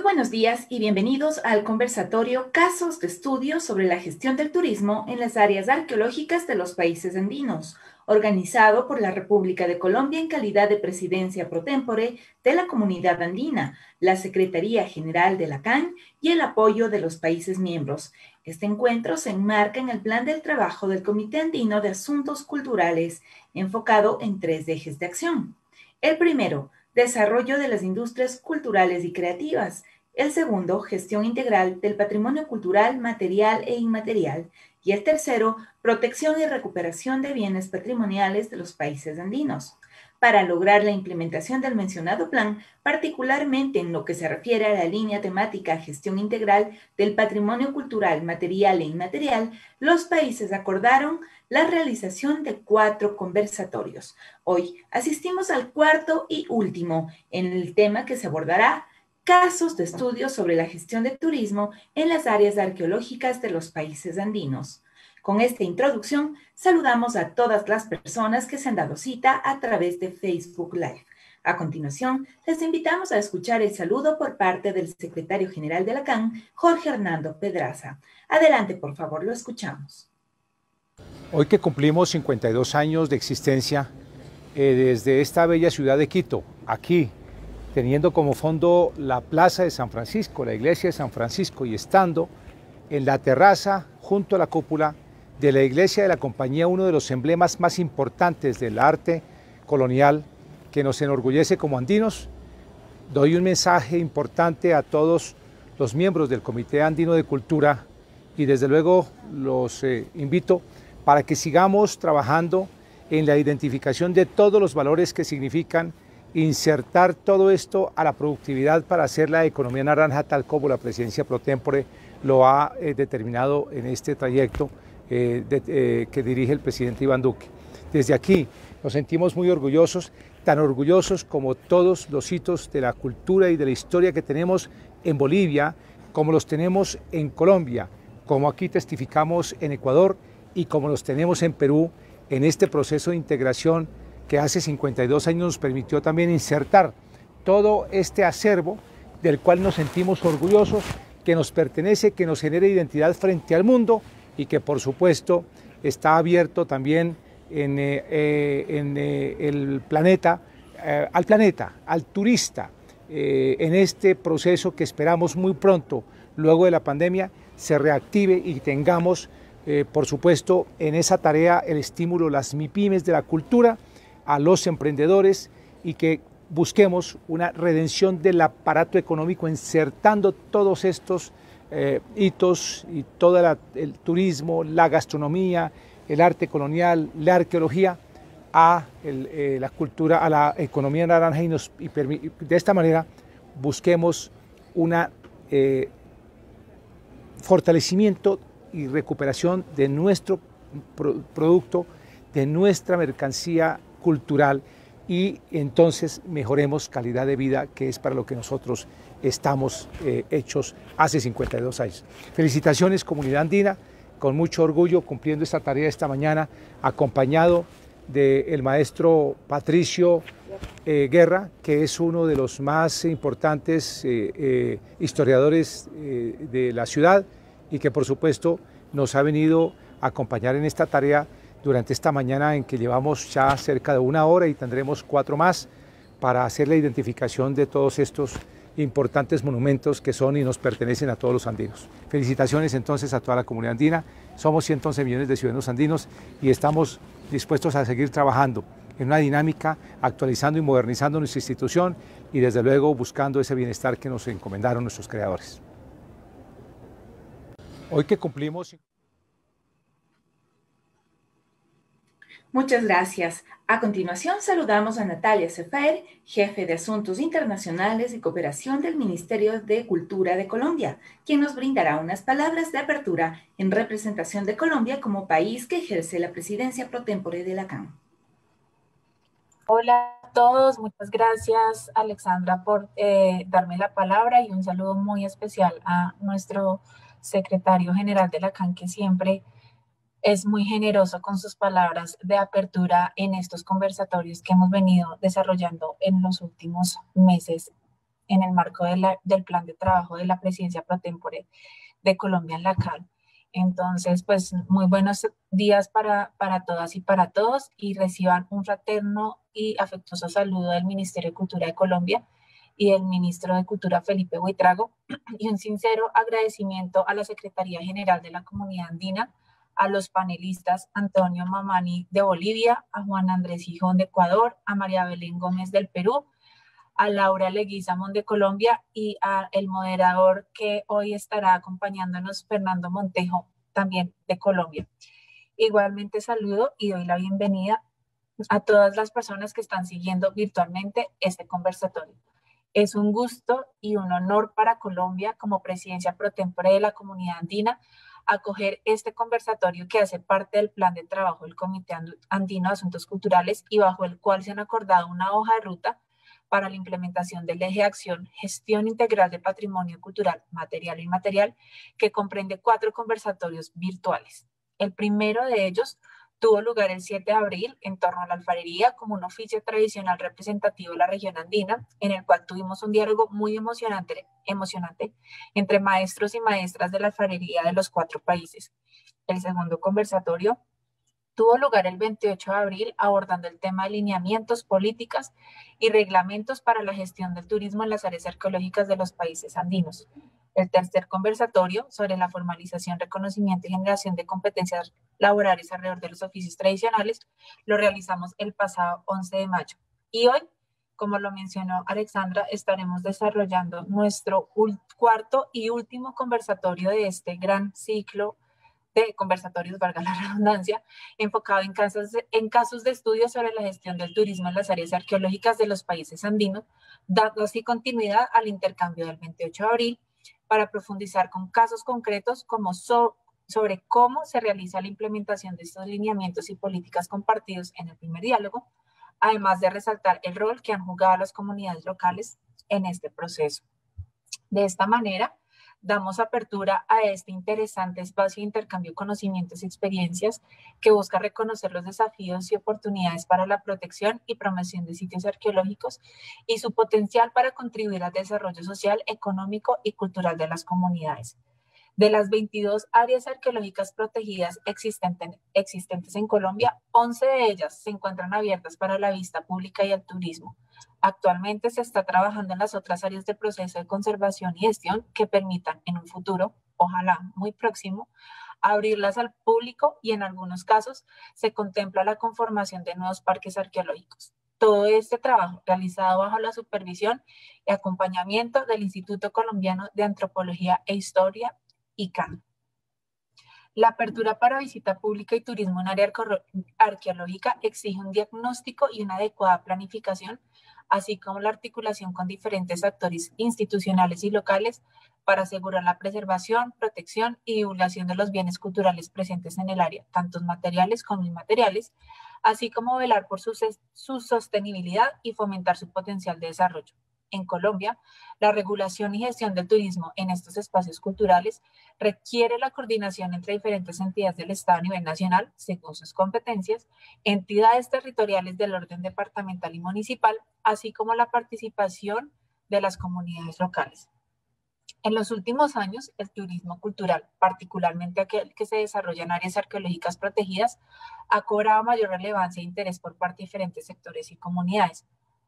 buenos días y bienvenidos al conversatorio Casos de Estudio sobre la Gestión del Turismo en las Áreas Arqueológicas de los Países Andinos, organizado por la República de Colombia en calidad de Presidencia pro tempore de la Comunidad Andina, la Secretaría General de la CAN y el apoyo de los países miembros. Este encuentro se enmarca en el plan del trabajo del Comité Andino de Asuntos Culturales, enfocado en 3 ejes de acción. El primero, desarrollo de las industrias culturales y creativas. El segundo, gestión integral del patrimonio cultural, material e inmaterial. Y el tercero, protección y recuperación de bienes patrimoniales de los países andinos. Para lograr la implementación del mencionado plan, particularmente en lo que se refiere a la línea temática gestión integral del patrimonio cultural, material e inmaterial, los países acordaron la realización de 4 conversatorios. Hoy asistimos al cuarto y último en el tema que se abordará: casos de estudio sobre la gestión de turismo en las áreas arqueológicas de los países andinos. Con esta introducción, saludamos a todas las personas que se han dado cita a través de Facebook Live. A continuación, les invitamos a escuchar el saludo por parte del secretario general de la CAN, Jorge Hernando Pedraza. Adelante, por favor, lo escuchamos. Hoy que cumplimos 52 años de existencia desde esta bella ciudad de Quito, aquí, teniendo como fondo la Plaza de San Francisco, la iglesia de San Francisco, y estando en la terraza junto a la cúpula de la iglesia de la Compañía, uno de los emblemas más importantes del arte colonial que nos enorgullece como andinos, doy un mensaje importante a todos los miembros del Comité Andino de Cultura y desde luego los invito para que sigamos trabajando en la identificación de todos los valores que significan insertar todo esto a la productividad para hacer la economía naranja tal como la presidencia pro tempore lo ha determinado en este trayecto que dirige el presidente Iván Duque. Desde aquí nos sentimos muy orgullosos, tan orgullosos como todos los hitos de la cultura y de la historia que tenemos en Bolivia, como los tenemos en Colombia, como aquí testificamos en Ecuador y como los tenemos en Perú, en este proceso de integración que hace 52 años nos permitió también insertar todo este acervo del cual nos sentimos orgullosos, que nos pertenece, que nos genera identidad frente al mundo y que por supuesto está abierto también el planeta, al turista, en este proceso que esperamos muy pronto, luego de la pandemia, se reactive y tengamos, por supuesto, en esa tarea el estímulo, las MIPYMES de la cultura, a los emprendedores y que busquemos una redención del aparato económico insertando todos estos hitos y todo el turismo, la gastronomía, el arte colonial, la arqueología a la cultura, a la economía naranja y de esta manera busquemos una fortalecimiento y recuperación de nuestro producto, de nuestra mercancía cultural y entonces mejoremos calidad de vida, que es para lo que nosotros estamos hechos hace 52 años. Felicitaciones, comunidad andina, con mucho orgullo cumpliendo esta tarea esta mañana, acompañado del maestro Patricio Guerra, que es uno de los más importantes historiadores de la ciudad y que por supuesto nos ha venido a acompañar en esta tarea durante esta mañana en que llevamos ya cerca de 1 hora y tendremos 4 más para hacer la identificación de todos estos importantes monumentos que son y nos pertenecen a todos los andinos. Felicitaciones entonces a toda la comunidad andina. Somos 111 millones de ciudadanos andinos y estamos dispuestos a seguir trabajando en una dinámica, actualizando y modernizando nuestra institución y desde luego buscando ese bienestar que nos encomendaron nuestros creadores. Hoy que cumplimos... Muchas gracias. A continuación saludamos a Natalia Sefaer, jefe de Asuntos Internacionales y Cooperación del Ministerio de Cultura de Colombia, quien nos brindará unas palabras de apertura en representación de Colombia como país que ejerce la presidencia pro tempore de la CAN. Hola a todos, muchas gracias Alexandra por darme la palabra y un saludo muy especial a nuestro secretario general de la CAN, que siempre es muy generoso con sus palabras de apertura en estos conversatorios que hemos venido desarrollando en los últimos meses en el marco del plan de trabajo de la presidencia pro tempore de Colombia en la CAN. Entonces, pues muy buenos días para todas y para todos, y reciban un fraterno y afectuoso saludo del Ministerio de Cultura de Colombia y del Ministro de Cultura Felipe Buitrago, y un sincero agradecimiento a la Secretaría General de la Comunidad Andina, a los panelistas Antonio Mamani de Bolivia, a Juan Andrés Gijón de Ecuador, a María Belén Gómez del Perú, a Laura Leguizamón de Colombia y a el moderador que hoy estará acompañándonos, Fernando Montejo, también de Colombia. Igualmente saludo y doy la bienvenida a todas las personas que están siguiendo virtualmente este conversatorio. Es un gusto y un honor para Colombia, como presidencia pro tempore de la Comunidad Andina, acoger este conversatorio que hace parte del plan de trabajo del Comité Andino de Asuntos Culturales y bajo el cual se han acordado una hoja de ruta para la implementación del eje de acción Gestión Integral de Patrimonio Cultural Material e Inmaterial, que comprende 4 conversatorios virtuales. El primero de ellos tuvo lugar el 7 de abril en torno a la alfarería como un oficio tradicional representativo de la región andina, en el cual tuvimos un diálogo muy emocionante entre maestros y maestras de la alfarería de los 4 países. El segundo conversatorio tuvo lugar el 28 de abril abordando el tema de lineamientos, políticas y reglamentos para la gestión del turismo en las áreas arqueológicas de los países andinos. El tercer conversatorio sobre la formalización, reconocimiento y generación de competencias laborales alrededor de los oficios tradicionales lo realizamos el pasado 11 de mayo. Y hoy, como lo mencionó Alexandra, estaremos desarrollando nuestro cuarto y último conversatorio de este gran ciclo de conversatorios, valga la redundancia, enfocado en casos de estudio sobre la gestión del turismo en las áreas arqueológicas de los países andinos, dando así continuidad al intercambio del 28 de abril para profundizar con casos concretos como sobre cómo se realiza la implementación de estos lineamientos y políticas compartidos en el primer diálogo, además de resaltar el rol que han jugado las comunidades locales en este proceso. De esta manera, damos apertura a este interesante espacio de intercambio de conocimientos y experiencias que busca reconocer los desafíos y oportunidades para la protección y promoción de sitios arqueológicos y su potencial para contribuir al desarrollo social, económico y cultural de las comunidades. De las 22 áreas arqueológicas protegidas existentes en Colombia, 11 de ellas se encuentran abiertas para la vista pública y el turismo. Actualmente se está trabajando en las otras áreas del proceso de conservación y gestión que permitan en un futuro, ojalá muy próximo, abrirlas al público, y en algunos casos se contempla la conformación de nuevos parques arqueológicos. Todo este trabajo realizado bajo la supervisión y acompañamiento del Instituto Colombiano de Antropología e Historia, ICANN. La apertura para visita pública y turismo en área arqueológica exige un diagnóstico y una adecuada planificación, así como la articulación con diferentes actores institucionales y locales para asegurar la preservación, protección y divulgación de los bienes culturales presentes en el área, tanto materiales como inmateriales, así como velar por su sostenibilidad y fomentar su potencial de desarrollo. En Colombia, la regulación y gestión del turismo en estos espacios culturales requiere la coordinación entre diferentes entidades del Estado a nivel nacional, según sus competencias, entidades territoriales del orden departamental y municipal, así como la participación de las comunidades locales. En los últimos años, el turismo cultural, particularmente aquel que se desarrolla en áreas arqueológicas protegidas, ha cobrado mayor relevancia e interés por parte de diferentes sectores y comunidades.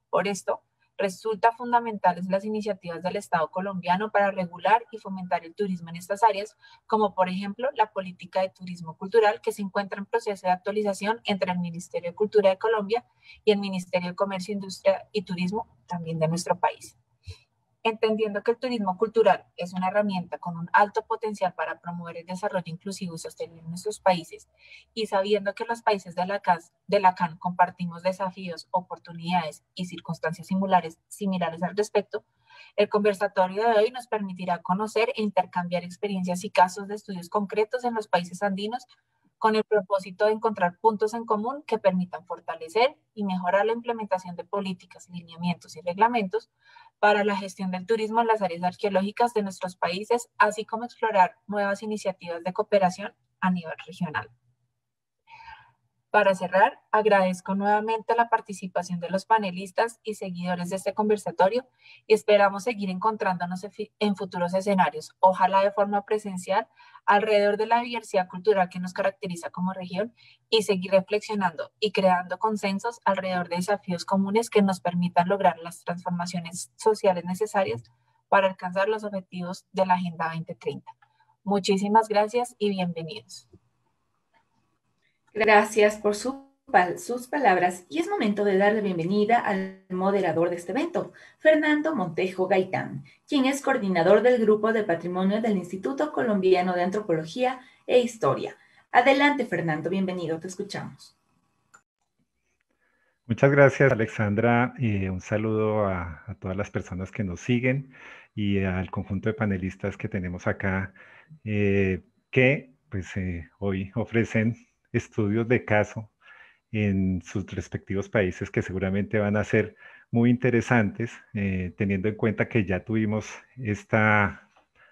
Por esto, resulta fundamentales las iniciativas del Estado colombiano para regular y fomentar el turismo en estas áreas, como por ejemplo la política de turismo cultural, que se encuentra en proceso de actualización entre el Ministerio de Cultura de Colombia y el Ministerio de Comercio, Industria y Turismo, también de nuestro país. Entendiendo que el turismo cultural es una herramienta con un alto potencial para promover el desarrollo inclusivo y sostenible en nuestros países, y sabiendo que los países de la CAN compartimos desafíos, oportunidades y circunstancias similares al respecto, el conversatorio de hoy nos permitirá conocer e intercambiar experiencias y casos de estudios concretos en los países andinos, con el propósito de encontrar puntos en común que permitan fortalecer y mejorar la implementación de políticas, lineamientos y reglamentos para la gestión del turismo en las áreas arqueológicas de nuestros países, así como explorar nuevas iniciativas de cooperación a nivel regional. Para cerrar, agradezco nuevamente la participación de los panelistas y seguidores de este conversatorio y esperamos seguir encontrándonos en futuros escenarios, ojalá de forma presencial, alrededor de la diversidad cultural que nos caracteriza como región y seguir reflexionando y creando consensos alrededor de desafíos comunes que nos permitan lograr las transformaciones sociales necesarias para alcanzar los objetivos de la Agenda 2030. Muchísimas gracias y bienvenidos. Gracias por sus palabras y es momento de darle bienvenida al moderador de este evento, Fernando Montejo Gaitán, quien es coordinador del Grupo de Patrimonio del Instituto Colombiano de Antropología e Historia. Adelante, Fernando, bienvenido, te escuchamos. Muchas gracias, Alexandra. Un saludo a todas las personas que nos siguen y al conjunto de panelistas que tenemos acá, que pues, hoy ofrecen estudios de caso en sus respectivos países que seguramente van a ser muy interesantes, teniendo en cuenta que ya tuvimos esta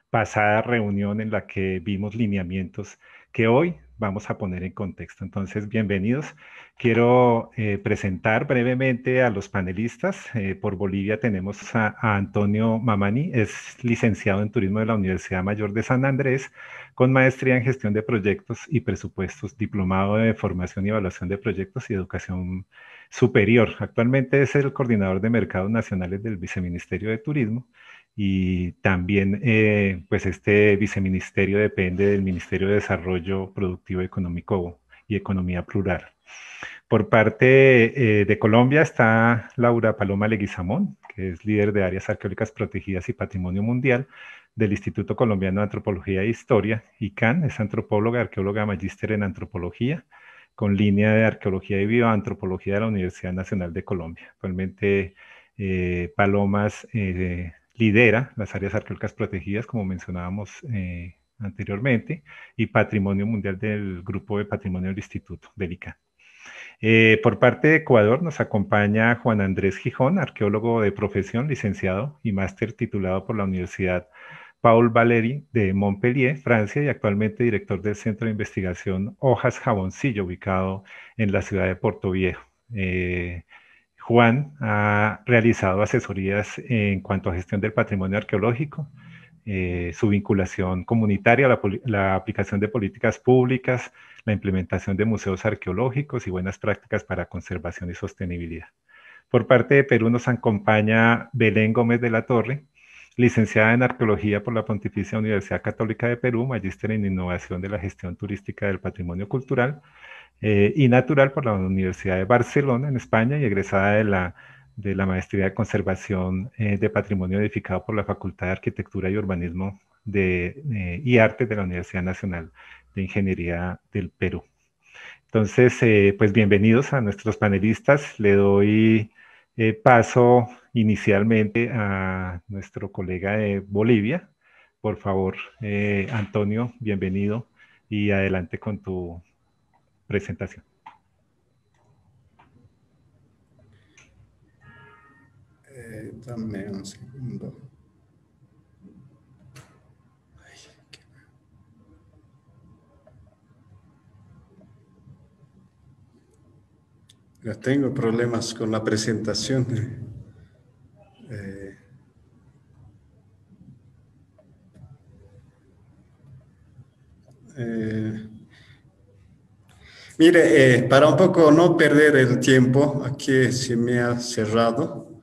pasada reunión en la que vimos lineamientos que hoy vamos a poner en contexto. Entonces, bienvenidos. Quiero presentar brevemente a los panelistas. Por Bolivia tenemos a Antonio Mamani, es licenciado en Turismo de la Universidad Mayor de San Andrés, con maestría en Gestión de Proyectos y Presupuestos, diplomado de Formación y Evaluación de Proyectos y Educación Superior. Actualmente es el coordinador de Mercados Nacionales del Viceministerio de Turismo y también pues este viceministerio depende del Ministerio de Desarrollo Productivo Económico y Economía Plural. Por parte de Colombia está Laura Paloma Leguizamón, que es líder de áreas arqueológicas protegidas y patrimonio mundial del Instituto Colombiano de Antropología e Historia, ICANN, es antropóloga, arqueóloga, magíster en antropología, con línea de arqueología y bioantropología de la Universidad Nacional de Colombia. Actualmente Palomas lidera las áreas arqueológicas protegidas, como mencionábamos anteriormente, y patrimonio mundial del Grupo de Patrimonio del Instituto, del ICANN. Por parte de Ecuador nos acompaña Juan Andrés Gijón, arqueólogo de profesión, licenciado y máster titulado por la Universidad Paul Valéry de Montpellier, Francia, y actualmente director del Centro de Investigación Hojas Jaboncillo, ubicado en la ciudad de Portoviejo. Juan ha realizado asesorías en cuanto a gestión del patrimonio arqueológico, su vinculación comunitaria, la aplicación de políticas públicas, la implementación de museos arqueológicos y buenas prácticas para conservación y sostenibilidad. Por parte de Perú nos acompaña Belén Gómez de la Torre, licenciada en Arqueología por la Pontificia Universidad Católica de Perú, magíster en Innovación de la Gestión Turística del Patrimonio Cultural y Natural por la Universidad de Barcelona, en España, y egresada de la Maestría de Conservación de Patrimonio edificado por la Facultad de Arquitectura y Urbanismo y Artes de la Universidad Nacional de Ingeniería del Perú. Entonces, pues bienvenidos a nuestros panelistas. Le doy paso inicialmente a nuestro colega de Bolivia. Por favor, Antonio, bienvenido y adelante con tu presentación. Dame un segundo. Ya tengo problemas con la presentación. Mire, para un poco no perder el tiempo, aquí se me ha cerrado.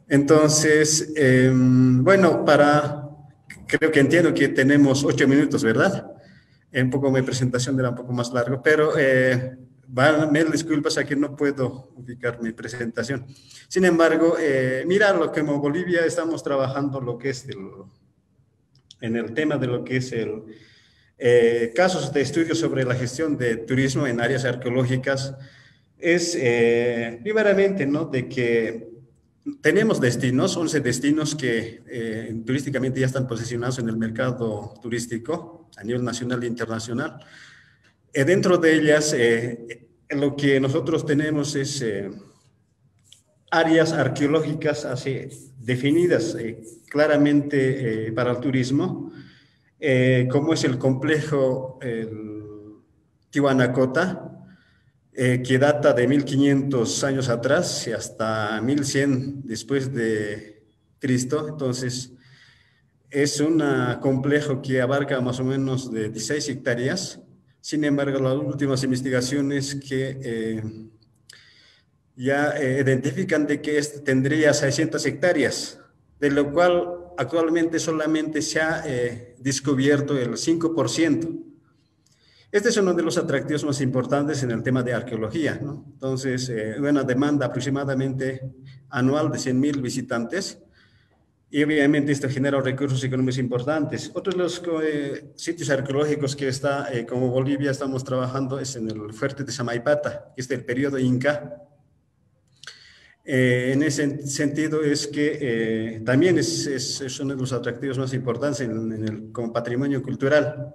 Entonces, bueno, creo que entiendo que tenemos 8 minutos, ¿verdad? Un poco mi presentación era un poco más largo, pero me disculpas, aquí no puedo ubicar mi presentación. Sin embargo, mira, lo que como Bolivia estamos trabajando lo que es en el tema de lo que es casos de estudio sobre la gestión de turismo en áreas arqueológicas, es primeramente, ¿no?, de que tenemos destinos, 11 destinos que turísticamente ya están posicionados en el mercado turístico a nivel nacional e internacional. Dentro de ellas, lo que nosotros tenemos es áreas arqueológicas así definidas claramente para el turismo, como es el complejo Tiwanacocha, que data de 1500 años atrás y hasta 1100 después de Cristo. Entonces, es un complejo que abarca más o menos de 16 hectáreas. Sin embargo, las últimas investigaciones que ya identifican de que tendría 600 hectáreas, de lo cual actualmente solamente se ha descubierto el 5%. Este es uno de los atractivos más importantes en el tema de arqueología, ¿no? Entonces, una demanda aproximadamente anual de 100.000 visitantes, y obviamente esto genera recursos económicos importantes. Otros de los sitios arqueológicos que está, como Bolivia, estamos trabajando es en el fuerte de Samaipata, que es del periodo Inca. En ese sentido es que también es uno de los atractivos más importantes como patrimonio cultural.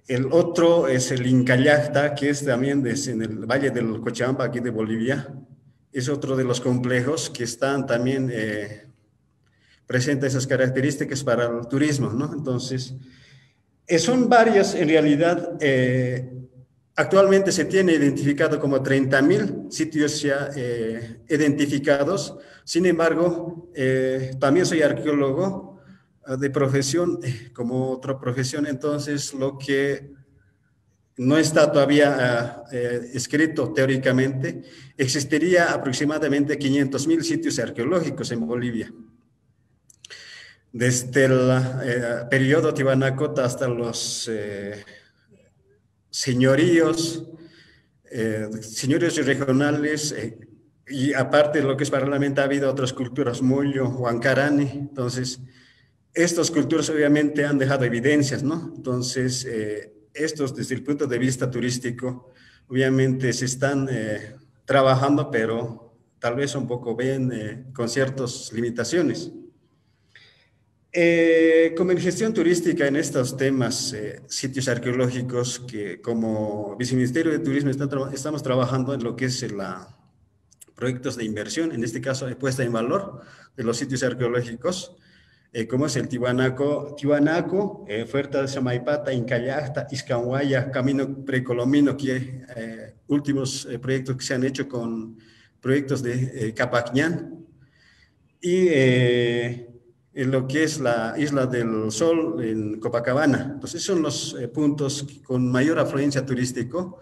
El otro es el Incallacta, que es también en el Valle del Cochabamba, aquí de Bolivia. Es otro de los complejos que están también presentes esas características para el turismo, ¿no? Entonces, son varias en realidad. Actualmente se tiene identificado como 30.000 sitios ya identificados. Sin embargo, también soy arqueólogo de profesión, como otra profesión, entonces lo que no está todavía escrito teóricamente, existiría aproximadamente 500.000 sitios arqueológicos en Bolivia. Desde el periodo Tiwanaku hasta los señoríos regionales, y aparte de lo que es paralelamente ha habido otras culturas, Moyo, Huancarani. Entonces, estas culturas obviamente han dejado evidencias, ¿no? Entonces, estos desde el punto de vista turístico, obviamente se están trabajando, pero tal vez un poco bien con ciertas limitaciones. Como en gestión turística en estos temas, sitios arqueológicos, que como Viceministerio de Turismo estamos trabajando en lo que es proyectos de inversión, en este caso de puesta en valor de los sitios arqueológicos, como es el Tiwanaku, Fuerte de Samaipata, Incallacta, Iscanhuaya, Camino Precolombino, que últimos proyectos que se han hecho con proyectos de Capacñán, y en lo que es la Isla del Sol en Copacabana. Entonces son los puntos con mayor afluencia turístico,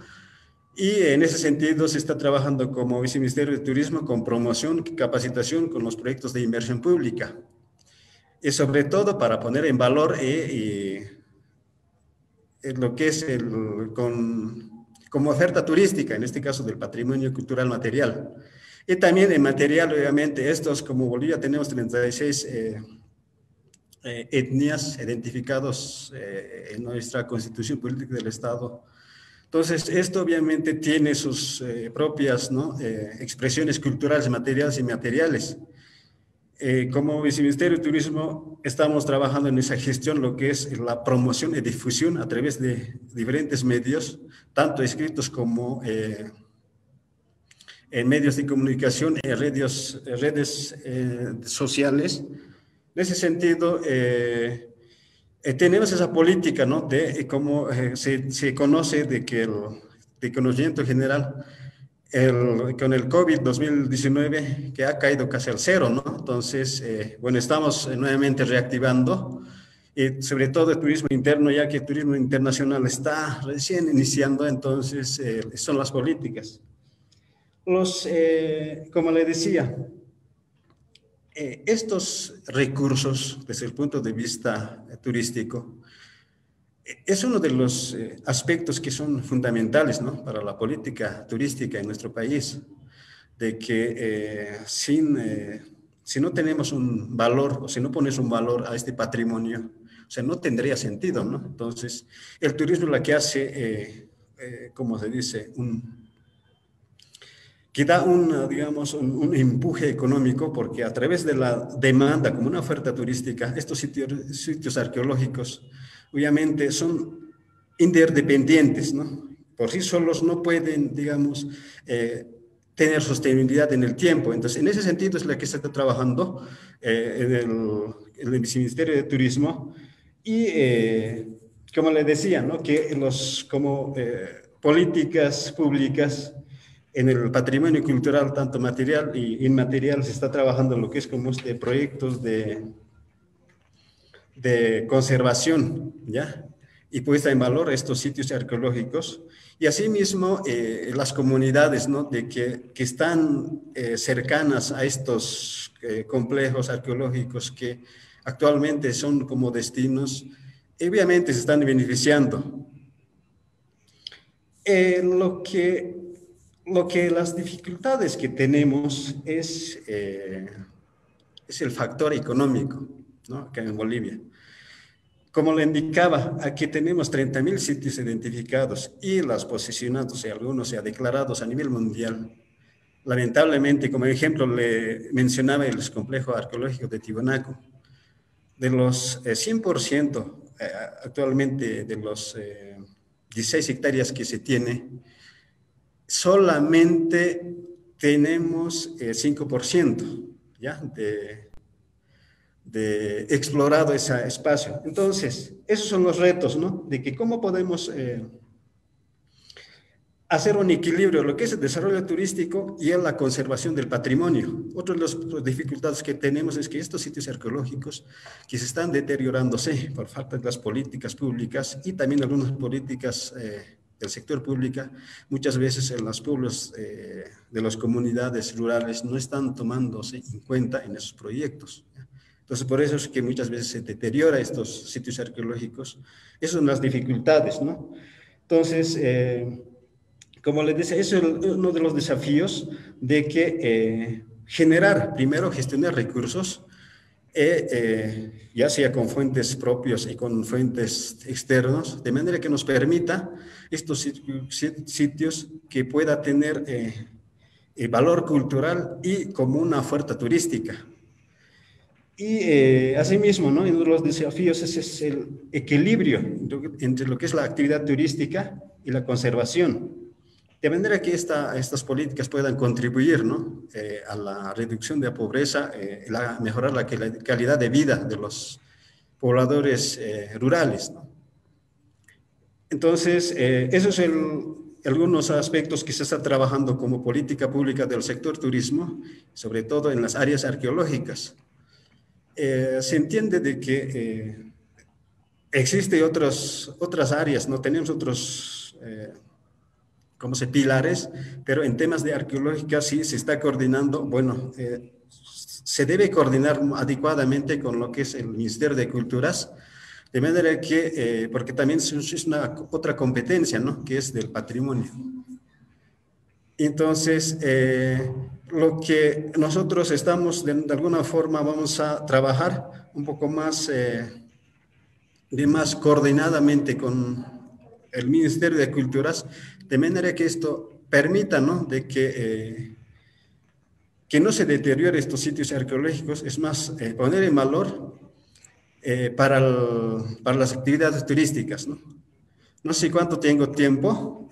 y en ese sentido se está trabajando como Viceministerio de Turismo con promoción, capacitación con los proyectos de inversión pública, y sobre todo para poner en valor lo que es como oferta turística, en este caso del patrimonio cultural material. Y también en material, obviamente, como Bolivia tenemos 36 etnias identificadas en nuestra Constitución Política del Estado. Entonces, esto obviamente tiene sus propias, ¿no?, expresiones culturales, materiales y inmateriales. Como Viceministerio de Turismo estamos trabajando en esa gestión, lo que es la promoción y difusión a través de diferentes medios, tanto escritos como en medios de comunicación, en redes sociales. En ese sentido, tenemos esa política, ¿no?, de cómo se conoce de que de conocimiento general, con el COVID-2019, que ha caído casi al cero, ¿no? Entonces, bueno, estamos nuevamente reactivando, y sobre todo el turismo interno, ya que el turismo internacional está recién iniciando. Entonces, son las políticas. Como le decía, estos recursos, desde el punto de vista turístico, es uno de los aspectos que son fundamentales, ¿no?, para la política turística en nuestro país, de que si no tenemos un valor, o si no pones un valor a este patrimonio, o sea, no tendría sentido, ¿no? Entonces, el turismo lo que hace, como se dice, que da digamos, un empuje económico, porque a través de la demanda como una oferta turística, estos sitios arqueológicos obviamente son interdependientes, ¿no? Por sí solos no pueden, digamos, tener sostenibilidad en el tiempo. Entonces, en ese sentido es la que se está trabajando en el Viceministerio de Turismo, y como le decía, ¿no?, que políticas públicas en el patrimonio cultural, tanto material y inmaterial. Se está trabajando en lo que es como proyectos de conservación, ¿ya? Y puesta en valor estos sitios arqueológicos. Y asimismo, las comunidades, ¿no? que están cercanas a estos complejos arqueológicos que actualmente son como destinos, obviamente se están beneficiando. Lo que las dificultades que tenemos es el factor económico, ¿no? Acá en Bolivia. Como le indicaba, aquí tenemos 30.000 sitios identificados y los posicionados, y algunos ya declarados a nivel mundial. Lamentablemente, como ejemplo, le mencionaba el complejo arqueológico de Tiwanaku. De los 100%, actualmente de los 16 hectáreas que se tiene, solamente tenemos 5%, ¿ya? de explorado ese espacio. Entonces, esos son los retos, ¿no? De que cómo podemos hacer un equilibrio, lo que es el desarrollo turístico y en la conservación del patrimonio. Otra de las dificultades que tenemos es que estos sitios arqueológicos que se están deteriorándose por falta de las políticas públicas y también algunas políticas del sector público, muchas veces en los pueblos de las comunidades rurales no están tomándose en cuenta en esos proyectos. Entonces, por eso es que muchas veces se deteriora estos sitios arqueológicos. Esas son las dificultades, ¿no? Entonces, como les decía, eso es uno de los desafíos de que generar, primero, gestionar recursos, ya sea con fuentes propios y con fuentes externos, de manera que nos permita estos sitios que pueda tener valor cultural y como una oferta turística. Y asimismo, ¿no? Uno de los desafíos es el equilibrio entre lo que es la actividad turística y la conservación, de manera que estas políticas puedan contribuir, ¿no? A la reducción de la pobreza, mejorar la calidad de vida de los pobladores rurales, ¿no? Entonces, esos son algunos aspectos que se está trabajando como política pública del sector turismo, sobre todo en las áreas arqueológicas. Se entiende de que existen otras áreas, no tenemos otros pilares, pero en temas de arqueológica sí se está coordinando. Bueno, se debe coordinar adecuadamente con lo que es el Ministerio de Culturas, de manera que, porque también es otra competencia, ¿no? Que es del patrimonio. Entonces, lo que nosotros estamos, de alguna forma, vamos a trabajar un poco más, más coordinadamente con el Ministerio de Culturas, de manera que esto permita, ¿no? De que no se deteriore estos sitios arqueológicos, es más, poner en valor para las actividades turísticas, ¿no? No sé cuánto tengo tiempo,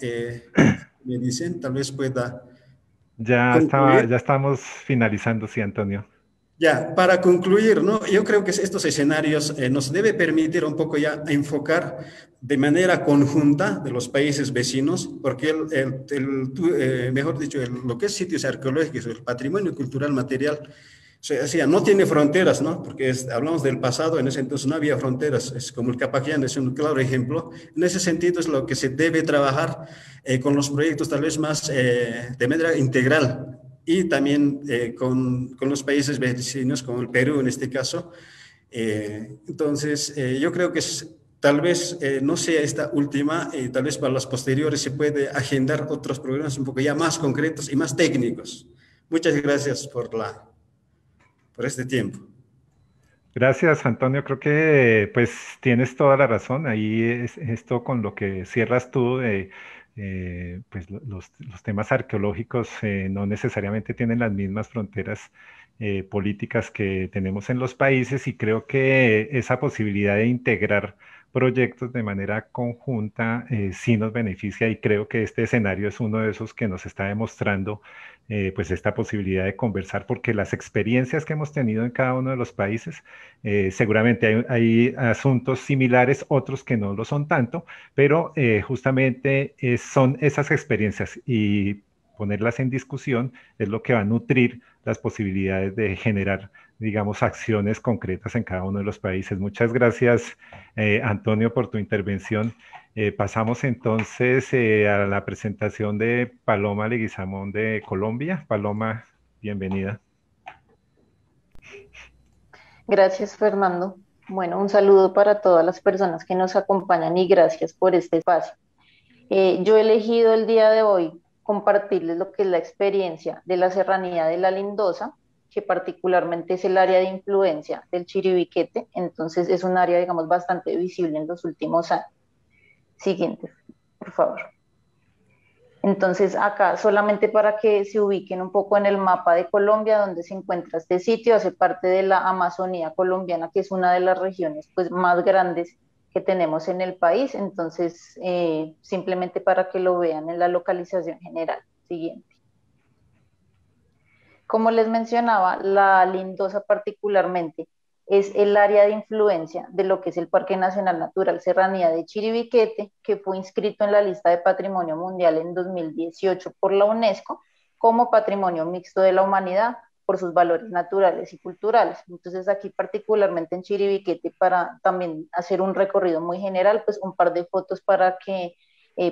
me dicen, tal vez pueda concluir. Ya estamos finalizando, sí, Antonio. Ya, para concluir, ¿no? Yo creo que estos escenarios nos debe permitir un poco ya enfocar de manera conjunta de los países vecinos, porque mejor dicho, lo que es sitios arqueológicos, el patrimonio cultural material, o sea, no tiene fronteras, ¿no? Porque hablamos del pasado, en ese entonces no había fronteras, es como el Capaquián, es un claro ejemplo. En ese sentido es lo que se debe trabajar con los proyectos tal vez más de manera integral, y también con los países vecinos, como el Perú en este caso. Entonces, yo creo que tal vez no sea esta última, tal vez para las posteriores se puede agendar otros programas un poco ya más concretos y más técnicos. Muchas gracias por este tiempo. Gracias, Antonio. Creo que pues tienes toda la razón. Ahí es esto con lo que cierras tú, pues los temas arqueológicos no necesariamente tienen las mismas fronteras políticas que tenemos en los países, y creo que esa posibilidad de integrar proyectos de manera conjunta sí nos beneficia, y creo que este escenario es uno de esos que nos está demostrando pues esta posibilidad de conversar, porque las experiencias que hemos tenido en cada uno de los países, seguramente hay asuntos similares, otros que no lo son tanto, pero justamente son esas experiencias, y ponerlas en discusión es lo que va a nutrir las posibilidades de generar, digamos, acciones concretas en cada uno de los países. Muchas gracias, Antonio, por tu intervención. Pasamos entonces a la presentación de Paloma Leguizamón de Colombia. Paloma, bienvenida. Gracias, Fernando. Bueno, un saludo para todas las personas que nos acompañan y gracias por este espacio. Yo he elegido el día de hoy compartirles lo que es la experiencia de la Serranía de la Lindosa, que particularmente es el área de influencia del Chiribiquete. Entonces es un área, digamos, bastante visible en los últimos años. Siguiente, por favor. Entonces acá, solamente para que se ubiquen un poco en el mapa de Colombia, donde se encuentra este sitio, hace parte de la Amazonía colombiana, que es una de las regiones pues, más grandes que tenemos en el país. Entonces, simplemente para que lo vean en la localización general. Siguiente. Como les mencionaba, la Lindosa particularmente es el área de influencia de lo que es el Parque Nacional Natural Serranía de Chiribiquete, que fue inscrito en la lista de Patrimonio Mundial en 2018 por la UNESCO como Patrimonio Mixto de la Humanidad por sus valores naturales y culturales. Entonces aquí particularmente en Chiribiquete, para también hacer un recorrido muy general, pues un par de fotos para que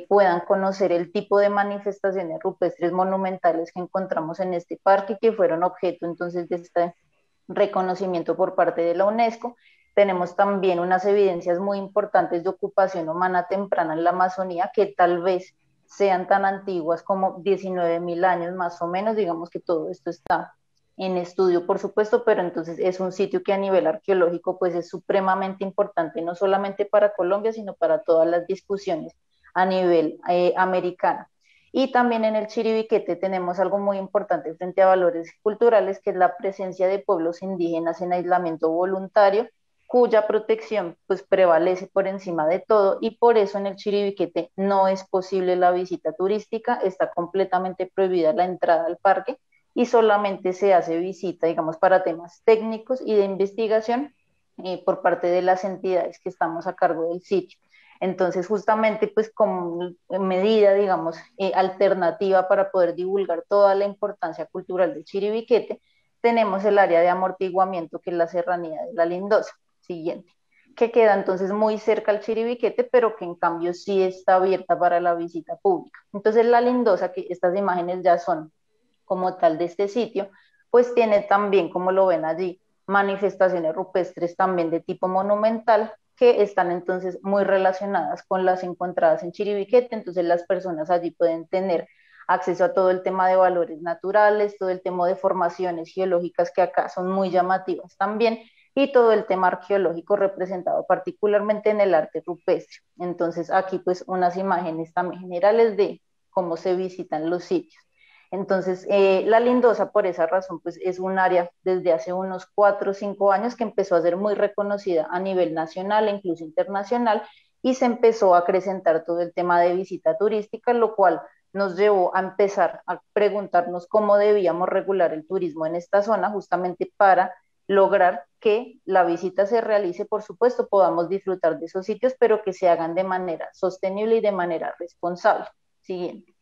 puedan conocer el tipo de manifestaciones rupestres monumentales que encontramos en este parque, que fueron objeto entonces de este reconocimiento por parte de la UNESCO. Tenemos también unas evidencias muy importantes de ocupación humana temprana en la Amazonía, que tal vez sean tan antiguas como 19.000 años más o menos. Digamos que todo esto está en estudio, por supuesto, pero entonces es un sitio que a nivel arqueológico pues es supremamente importante, no solamente para Colombia, sino para todas las discusiones a nivel americano. Y también en el Chiribiquete tenemos algo muy importante frente a valores culturales, que es la presencia de pueblos indígenas en aislamiento voluntario, cuya protección pues prevalece por encima de todo, y por eso en el Chiribiquete no es posible la visita turística, está completamente prohibida la entrada al parque y solamente se hace visita, digamos, para temas técnicos y de investigación por parte de las entidades que estamos a cargo del sitio. Entonces, justamente, pues como medida, digamos, alternativa para poder divulgar toda la importancia cultural del Chiribiquete, tenemos el área de amortiguamiento, que es la Serranía de la Lindosa. Siguiente. Que queda entonces muy cerca al Chiribiquete, pero que en cambio sí está abierta para la visita pública. Entonces, la Lindosa, que estas imágenes ya son como tal de este sitio, pues tiene también, como lo ven allí, manifestaciones rupestres también de tipo monumental, que están entonces muy relacionadas con las encontradas en Chiribiquete. Entonces las personas allí pueden tener acceso a todo el tema de valores naturales, todo el tema de formaciones geológicas que acá son muy llamativas también, y todo el tema arqueológico representado particularmente en el arte rupestre. Entonces aquí pues unas imágenes también generales de cómo se visitan los sitios. Entonces, la Lindosa, por esa razón, pues es un área desde hace unos 4 o 5 años que empezó a ser muy reconocida a nivel nacional e incluso internacional, y se empezó a acrecentar todo el tema de visita turística, lo cual nos llevó a empezar a preguntarnos cómo debíamos regular el turismo en esta zona, justamente para lograr que la visita se realice, por supuesto, podamos disfrutar de esos sitios, pero que se hagan de manera sostenible y de manera responsable. Siguiente.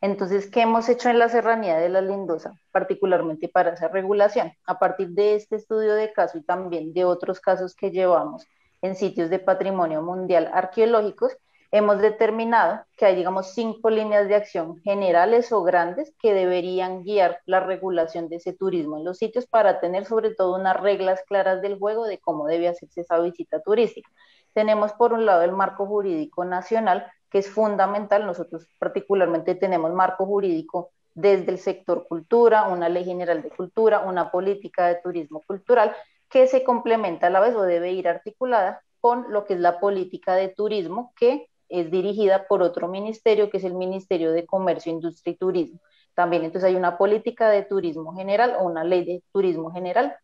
Entonces, ¿qué hemos hecho en la Serranía de la Lindosa, particularmente para esa regulación? A partir de este estudio de caso y también de otros casos que llevamos en sitios de patrimonio mundial arqueológicos, hemos determinado que hay, digamos, 5 líneas de acción generales o grandes que deberían guiar la regulación de ese turismo en los sitios, para tener sobre todo unas reglas claras del juego de cómo debe hacerse esa visita turística. Tenemos por un lado el marco jurídico nacional, que es fundamental. Nosotros particularmente tenemos marco jurídico desde el sector cultura, una ley general de cultura, una política de turismo cultural, que se complementa a la vez o debe ir articulada con lo que es la política de turismo, que es dirigida por otro ministerio, que es el Ministerio de Comercio, Industria y Turismo. También entonces hay una política de turismo general o una ley de turismo general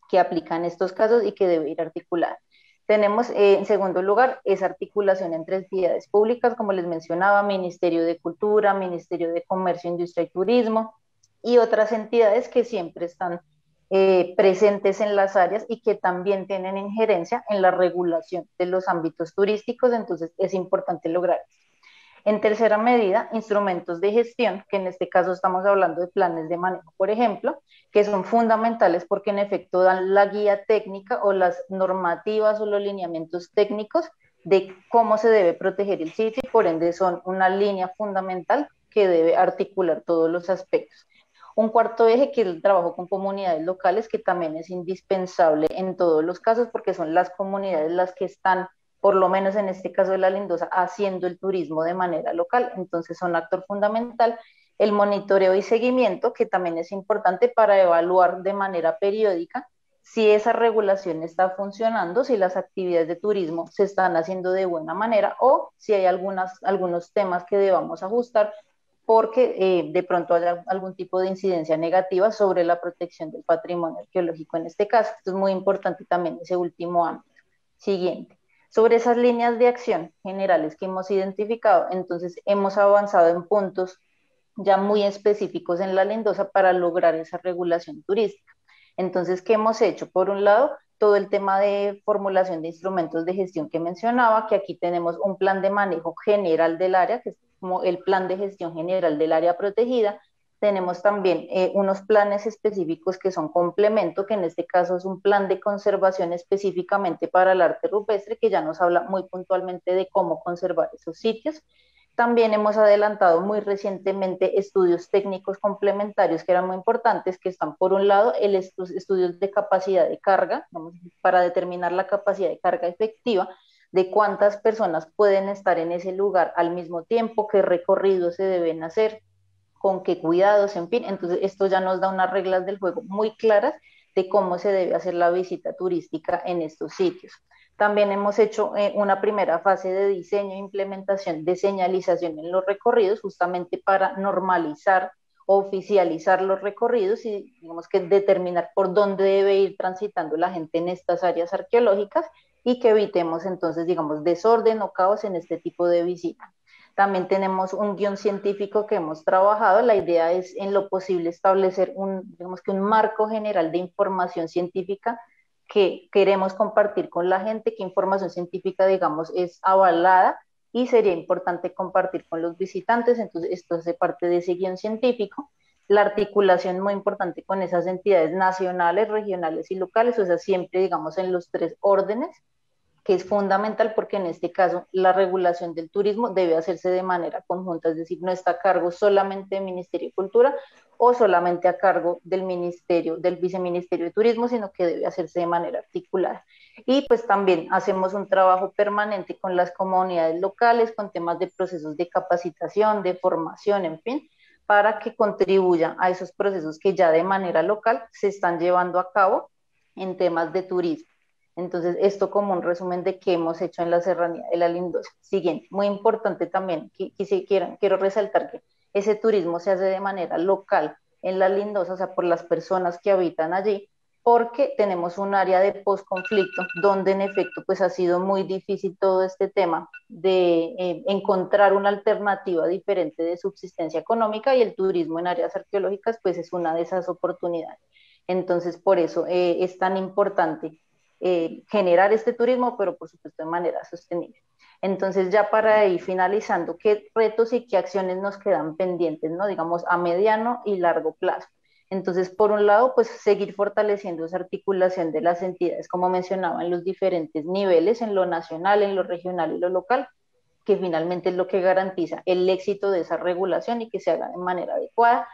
que aplica en estos casos y que debe ir articulada. Tenemos, en segundo lugar, esa articulación entre entidades públicas, como les mencionaba, Ministerio de Cultura, Ministerio de Comercio, Industria y Turismo, y otras entidades que siempre están presentes en las áreas y que también tienen injerencia en la regulación de los ámbitos turísticos, entonces es importante lograr. En tercera medida, instrumentos de gestión, que en este caso estamos hablando de planes de manejo, por ejemplo, que son fundamentales porque en efecto dan la guía técnica o las normativas o los lineamientos técnicos de cómo se debe proteger el sitio y por ende son una línea fundamental que debe articular todos los aspectos. Un cuarto eje que es el trabajo con comunidades locales, que también es indispensable en todos los casos porque son las comunidades las que están, por lo menos en este caso de la Lindosa, haciendo el turismo de manera local, entonces son actor fundamental. El monitoreo y seguimiento, que también es importante para evaluar de manera periódica si esa regulación está funcionando, si las actividades de turismo se están haciendo de buena manera o si hay algunos temas que debamos ajustar porque de pronto haya algún tipo de incidencia negativa sobre la protección del patrimonio arqueológico en este caso. Esto es muy importante también ese último ámbito. Siguiente. Sobre esas líneas de acción generales que hemos identificado, entonces hemos avanzado en puntos ya muy específicos en la Lindosa para lograr esa regulación turística. Entonces, ¿qué hemos hecho? Por un lado, todo el tema de formulación de instrumentos de gestión que mencionaba, que aquí tenemos un plan de manejo general del área, que es como el plan de gestión general del área protegida. Tenemos también unos planes específicos que son complemento, que en este caso es un plan de conservación específicamente para el arte rupestre, que ya nos habla muy puntualmente de cómo conservar esos sitios. También hemos adelantado muy recientemente estudios técnicos complementarios que eran muy importantes, que están por un lado estudios de capacidad de carga, para determinar la capacidad de carga efectiva, de cuántas personas pueden estar en ese lugar al mismo tiempo, qué recorridos se deben hacer, con qué cuidados, en fin. Entonces esto ya nos da unas reglas del juego muy claras de cómo se debe hacer la visita turística en estos sitios. También hemos hecho una primera fase de diseño e implementación de señalización en los recorridos, justamente para normalizar, oficializar los recorridos y digamos que determinar por dónde debe ir transitando la gente en estas áreas arqueológicas y que evitemos entonces, digamos, desorden o caos en este tipo de visita. También tenemos un guión científico que hemos trabajado. La idea es, en lo posible, establecer digamos que un marco general de información científica que queremos compartir con la gente, que información científica, digamos, es avalada y sería importante compartir con los visitantes. Entonces, esto hace parte de ese guión científico. La articulación muy importante con esas entidades nacionales, regionales y locales, o sea, siempre, digamos, en los tres órdenes, que es fundamental porque en este caso la regulación del turismo debe hacerse de manera conjunta, es decir, no está a cargo solamente del Ministerio de Cultura o solamente a cargo del Viceministerio de Turismo, sino que debe hacerse de manera articulada. Y pues también hacemos un trabajo permanente con las comunidades locales, con temas de procesos de capacitación, de formación, en fin, para que contribuyan a esos procesos que ya de manera local se están llevando a cabo en temas de turismo. Entonces, esto como un resumen de qué hemos hecho en la Serranía de la Lindosa. Siguiente, muy importante también, quiero resaltar que ese turismo se hace de manera local en la Lindosa, o sea, por las personas que habitan allí, porque tenemos un área de posconflicto, donde en efecto pues ha sido muy difícil todo este tema de encontrar una alternativa diferente de subsistencia económica y el turismo en áreas arqueológicas pues es una de esas oportunidades. Entonces, por eso es tan importante generar este turismo, pero por supuesto de manera sostenible. Entonces, ya para ir finalizando, ¿qué retos y qué acciones nos quedan pendientes, ¿no? Digamos, a mediano y largo plazo? Entonces, por un lado, pues seguir fortaleciendo esa articulación de las entidades, como mencionaba, en los diferentes niveles, en lo nacional, en lo regional y lo local, que finalmente es lo que garantiza el éxito de esa regulación y que se haga de manera adecuada.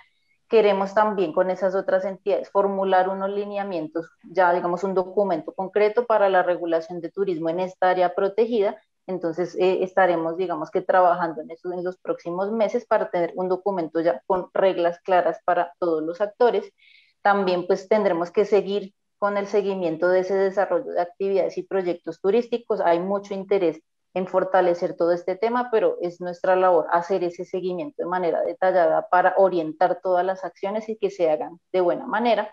Queremos también con esas otras entidades formular unos lineamientos, ya digamos un documento concreto para la regulación de turismo en esta área protegida. Entonces estaremos, digamos que trabajando en eso en los próximos meses para tener un documento ya con reglas claras para todos los actores. También pues tendremos que seguir con el seguimiento de ese desarrollo de actividades y proyectos turísticos. Hay mucho interés en fortalecer todo este tema, pero es nuestra labor hacer ese seguimiento de manera detallada para orientar todas las acciones y que se hagan de buena manera.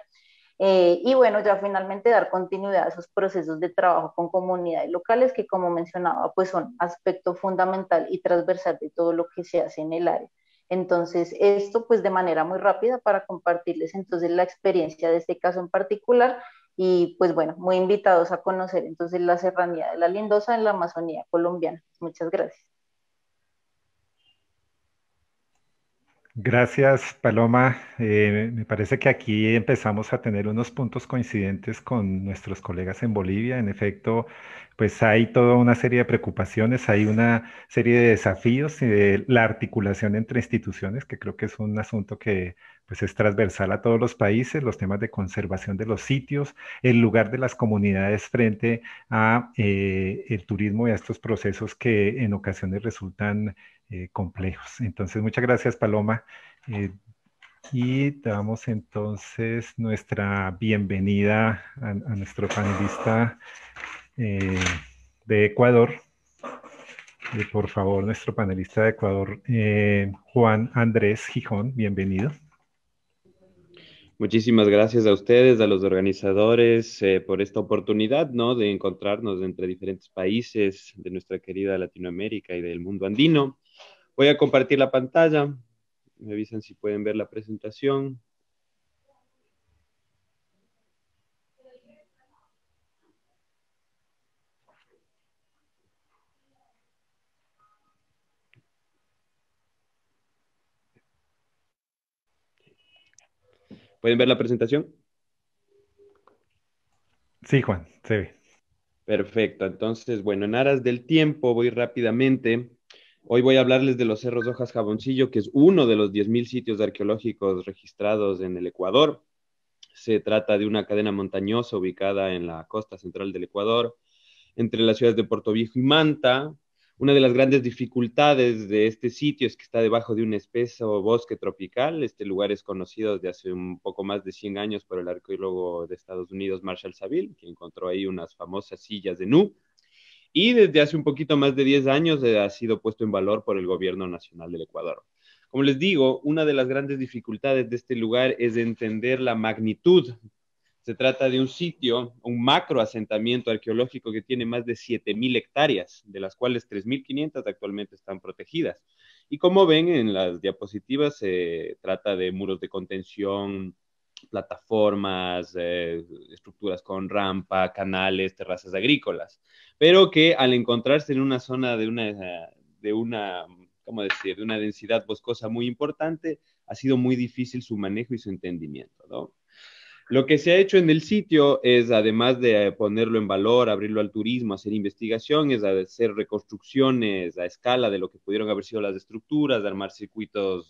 Y bueno, ya finalmente dar continuidad a esos procesos de trabajo con comunidades locales que, como mencionaba, pues son aspecto fundamental y transversal de todo lo que se hace en el área. Entonces, esto pues de manera muy rápida para compartirles entonces la experiencia de este caso en particular y pues bueno, muy invitados a conocer entonces la serranía de la Lindosa en la Amazonía colombiana. Muchas gracias. Gracias, Paloma. Me parece que aquí empezamos a tener unos puntos coincidentes con nuestros colegas en Bolivia. En efecto, pues hay toda una serie de preocupaciones, hay una serie de desafíos y de la articulación entre instituciones, que creo que es un asunto que pues es transversal a todos los países, los temas de conservación de los sitios, el lugar de las comunidades frente a el turismo y a estos procesos que en ocasiones resultan complejos. Entonces, muchas gracias, Paloma. Eh, y damos entonces nuestra bienvenida a nuestro panelista eh, de Ecuador. Por favor, nuestro panelista de Ecuador, Juan Andrés Gijón, bienvenido. Muchísimas gracias a ustedes, a los organizadores, por esta oportunidad, ¿no? De encontrarnos entre diferentes países de nuestra querida Latinoamérica y del mundo andino. Voy a compartir la pantalla. Me avisan si pueden ver la presentación. ¿Pueden ver la presentación? Sí, Juan, se ve. Perfecto. Entonces, bueno, en aras del tiempo, voy rápidamente. Hoy voy a hablarles de los Cerros Hojas Jaboncillo, que es uno de los 10.000 sitios arqueológicos registrados en el Ecuador. Se trata de una cadena montañosa ubicada en la costa central del Ecuador, entre las ciudades de Puerto Viejo y Manta. Una de las grandes dificultades de este sitio es que está debajo de un espeso bosque tropical. Este lugar es conocido desde hace un poco más de 100 años por el arqueólogo de Estados Unidos, Marshall Saville, que encontró ahí unas famosas sillas de Nu. Y desde hace un poquito más de 10 años ha sido puesto en valor por el gobierno nacional del Ecuador. Como les digo, una de las grandes dificultades de este lugar es entender la magnitud. Se trata de un sitio, un macro asentamiento arqueológico que tiene más de 7.000 hectáreas, de las cuales 3.500 actualmente están protegidas. Y como ven en las diapositivas, se trata de muros de contención, plataformas, estructuras con rampa, canales, terrazas agrícolas, pero que al encontrarse en una zona ¿cómo decir?, de una densidad boscosa muy importante, ha sido muy difícil su manejo y su entendimiento, ¿no? Lo que se ha hecho en el sitio es, además de ponerlo en valor, abrirlo al turismo, hacer investigación, es hacer reconstrucciones a escala de lo que pudieron haber sido las estructuras, de armar circuitos,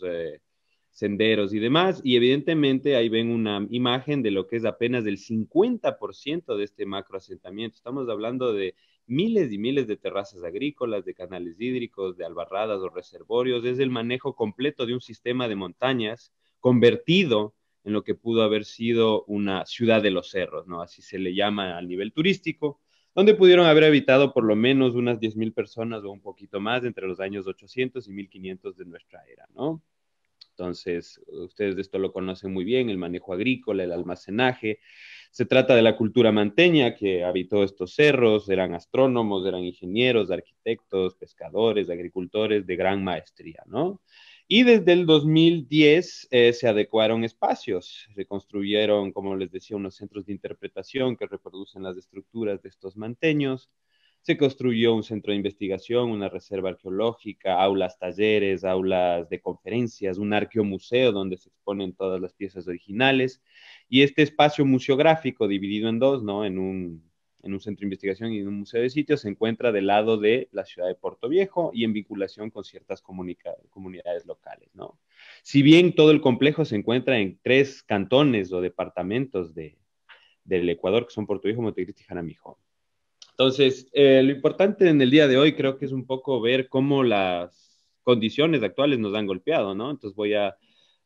senderos y demás. Y evidentemente ahí ven una imagen de lo que es apenas el 50% de este macroasentamiento. Estamos hablando de miles y miles de terrazas agrícolas, de canales hídricos, de albarradas o reservorios. Es el manejo completo de un sistema de montañas convertido en lo que pudo haber sido una ciudad de los cerros, ¿no? Así se le llama al nivel turístico, donde pudieron haber habitado por lo menos unas 10.000 personas o un poquito más entre los años 800 y 1500 de nuestra era, ¿no? Entonces, ustedes de esto lo conocen muy bien, el manejo agrícola, el almacenaje. Se trata de la cultura manteña que habitó estos cerros, eran astrónomos, eran ingenieros, arquitectos, pescadores, agricultores de gran maestría, ¿no? Y desde el 2010 se adecuaron espacios, se construyeron, como les decía, unos centros de interpretación que reproducen las estructuras de estos manteños. Se construyó un centro de investigación, una reserva arqueológica, aulas talleres, aulas de conferencias, un arqueomuseo donde se exponen todas las piezas originales. Y este espacio museográfico dividido en dos, ¿no? En un centro de investigación y en un museo de sitios, se encuentra del lado de la ciudad de Puerto Viejo y en vinculación con ciertas comunidades locales, ¿no? Si bien todo el complejo se encuentra en 3 cantones o departamentos del Ecuador, que son Puerto Viejo, Montecristi y Jaramillo. Entonces, lo importante en el día de hoy creo que es un poco ver cómo las condiciones actuales nos han golpeado, ¿no? Entonces voy a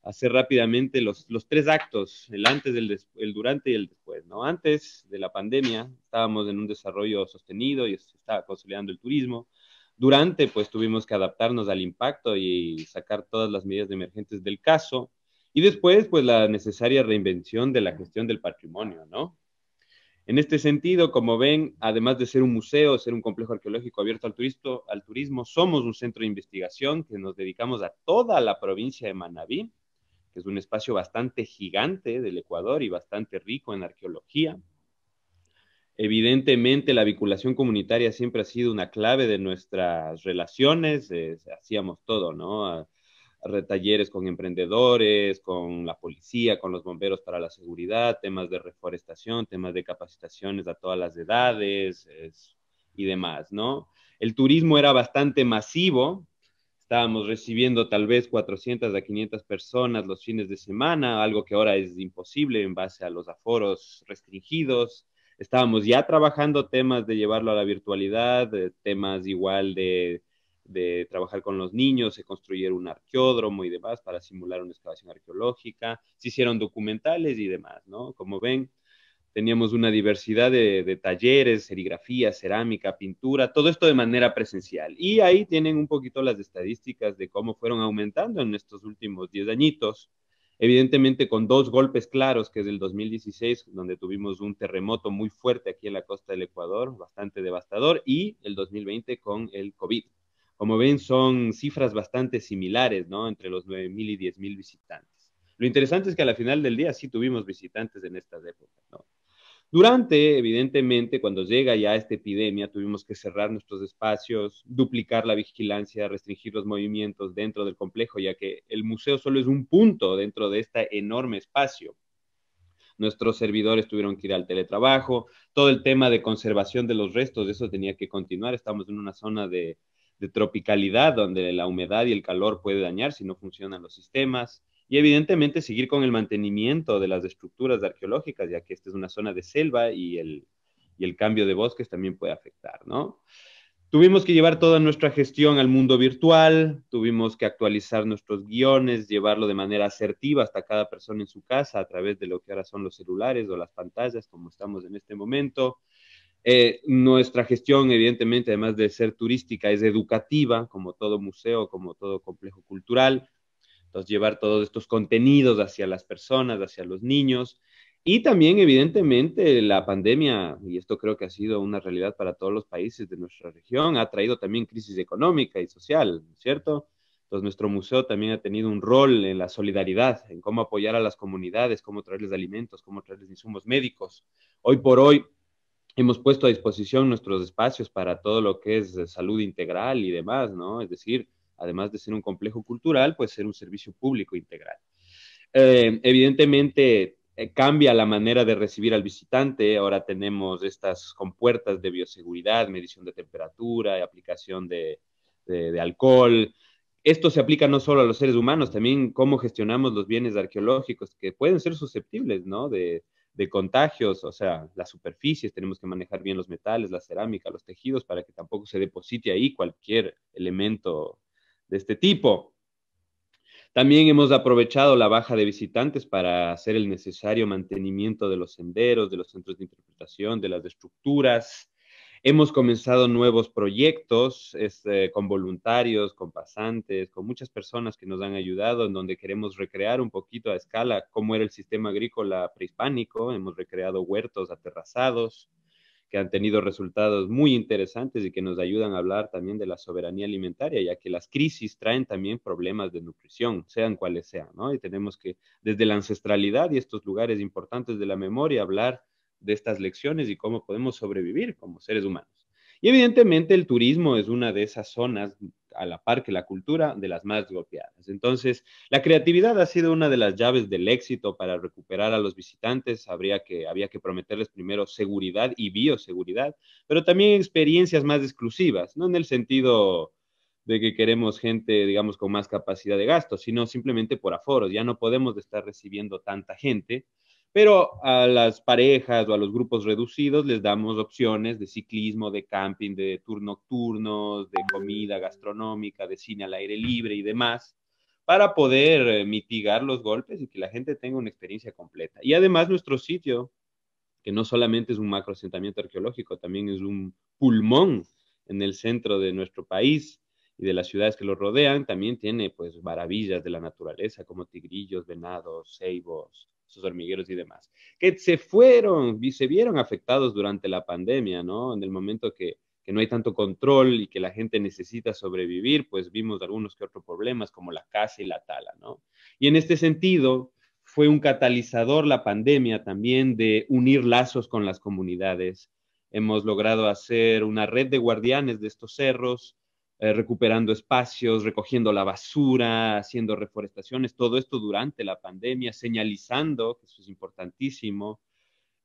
hacer rápidamente los 3 actos, el antes, el durante y el después, ¿no? Antes de la pandemia estábamos en un desarrollo sostenido y se estaba consolidando el turismo. Durante, pues tuvimos que adaptarnos al impacto y sacar todas las medidas emergentes del caso. Y después, pues la necesaria reinvención de la gestión del patrimonio, ¿no? En este sentido, como ven, además de ser un museo, ser un complejo arqueológico abierto al turismo, somos un centro de investigación que nos dedicamos a toda la provincia de Manabí, que es un espacio bastante gigante del Ecuador y bastante rico en arqueología. Evidentemente, la vinculación comunitaria siempre ha sido una clave de nuestras relaciones. Hacíamos todo, ¿no? Talleres con emprendedores, con la policía, con los bomberos para la seguridad, temas de reforestación, temas de capacitaciones a todas las edades y demás, ¿no? El turismo era bastante masivo. Estábamos recibiendo tal vez 400 a 500 personas los fines de semana, algo que ahora es imposible en base a los aforos restringidos. Estábamos ya trabajando temas de llevarlo a la virtualidad, temas igual de trabajar con los niños, se construyeron un arqueódromo y demás para simular una excavación arqueológica, se hicieron documentales y demás, ¿no? Como ven, teníamos una diversidad de talleres, serigrafía, cerámica, pintura, todo esto de manera presencial. Y ahí tienen un poquito las estadísticas de cómo fueron aumentando en estos últimos 10 añitos. Evidentemente con dos golpes claros, que es el 2016, donde tuvimos un terremoto muy fuerte aquí en la costa del Ecuador, bastante devastador, y el 2020 con el COVID. Como ven, son cifras bastante similares, ¿no? Entre los 9,000 y 10,000 visitantes. Lo interesante es que a la final del día sí tuvimos visitantes en estas épocas, ¿no? Durante, evidentemente, cuando llega ya esta epidemia, tuvimos que cerrar nuestros espacios, duplicar la vigilancia, restringir los movimientos dentro del complejo, ya que el museo solo es un punto dentro de este enorme espacio. Nuestros servidores tuvieron que ir al teletrabajo, todo el tema de conservación de los restos, eso tenía que continuar. Estamos en una zona de tropicalidad donde la humedad y el calor puede dañar si no funcionan los sistemas. Y evidentemente seguir con el mantenimiento de las estructuras arqueológicas, ya que esta es una zona de selva y el cambio de bosques también puede afectar, ¿no? Tuvimos que llevar toda nuestra gestión al mundo virtual, tuvimos que actualizar nuestros guiones, llevarlo de manera asertiva hasta cada persona en su casa a través de lo que ahora son los celulares o las pantallas, como estamos en este momento. Nuestra gestión, evidentemente, además de ser turística, es educativa, como todo museo, como todo complejo cultural. Entonces, llevar todos estos contenidos hacia las personas, hacia los niños. Y también, evidentemente, la pandemia, y esto creo que ha sido una realidad para todos los países de nuestra región, ha traído también crisis económica y social, ¿cierto? Entonces, nuestro museo también ha tenido un rol en la solidaridad, en cómo apoyar a las comunidades, cómo traerles alimentos, cómo traerles insumos médicos. Hoy por hoy, hemos puesto a disposición nuestros espacios para todo lo que es salud integral y demás, ¿no? Es decir, además de ser un complejo cultural, pues ser un servicio público integral. Evidentemente, cambia la manera de recibir al visitante. Ahora tenemos estas compuertas de bioseguridad, medición de temperatura, aplicación de alcohol. Esto se aplica no solo a los seres humanos, también cómo gestionamos los bienes arqueológicos que pueden ser susceptibles, ¿no? De contagios, o sea, las superficies, tenemos que manejar bien los metales, la cerámica, los tejidos, para que tampoco se deposite ahí cualquier elemento de este tipo. También hemos aprovechado la baja de visitantes para hacer el necesario mantenimiento de los senderos, de los centros de interpretación, de las estructuras. Hemos comenzado nuevos proyectos con voluntarios, con pasantes, con muchas personas que nos han ayudado, en donde queremos recrear un poquito a escala cómo era el sistema agrícola prehispánico. Hemos recreado huertos aterrazados que han tenido resultados muy interesantes y que nos ayudan a hablar también de la soberanía alimentaria, ya que las crisis traen también problemas de nutrición, sean cuales sean, ¿no? Y tenemos que, desde la ancestralidad y estos lugares importantes de la memoria, hablar de estas lecciones y cómo podemos sobrevivir como seres humanos. Y evidentemente el turismo es una de esas zonas, a la par que la cultura, de las más golpeadas. Entonces, la creatividad ha sido una de las llaves del éxito para recuperar a los visitantes. Había que prometerles primero seguridad y bioseguridad, pero también experiencias más exclusivas, no en el sentido de que queremos gente, digamos, con más capacidad de gasto, sino simplemente por aforos. Ya no podemos estar recibiendo tanta gente, pero a las parejas o a los grupos reducidos les damos opciones de ciclismo, de camping, de tour nocturnos, de comida gastronómica, de cine al aire libre y demás, para poder mitigar los golpes y que la gente tenga una experiencia completa. Y además nuestro sitio, que no solamente es un macro asentamiento arqueológico, también es un pulmón en el centro de nuestro país, y de las ciudades que lo rodean, también tiene pues maravillas de la naturaleza como tigrillos, venados, ceibos, esos hormigueros y demás, que se vieron afectados durante la pandemia, ¿no? En el momento que no hay tanto control y que la gente necesita sobrevivir, pues vimos algunos que otros problemas como la caza y la tala, ¿no? Y en este sentido, fue un catalizador la pandemia también de unir lazos con las comunidades. Hemos logrado hacer una red de guardianes de estos cerros, recuperando espacios, recogiendo la basura, haciendo reforestaciones, todo esto durante la pandemia, señalizando, que eso es importantísimo,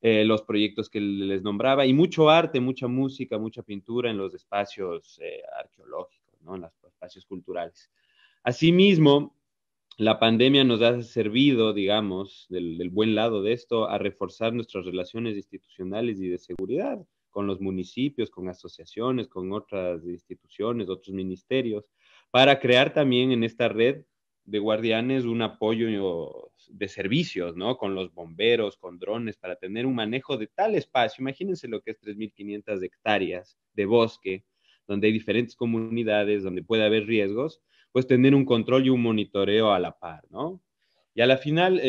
los proyectos que les nombraba, y mucho arte, mucha música, mucha pintura en los espacios arqueológicos, ¿no? En los espacios culturales. Asimismo, la pandemia nos ha servido, digamos, del buen lado de esto, a reforzar nuestras relaciones institucionales y de seguridad con los municipios, con asociaciones, con otras instituciones, otros ministerios, para crear también en esta red de guardianes un apoyo de servicios, ¿no? Con los bomberos, con drones, para tener un manejo de tal espacio. Imagínense lo que es 3.500 hectáreas de bosque, donde hay diferentes comunidades, donde puede haber riesgos, pues tener un control y un monitoreo a la par, ¿no? Y a la final,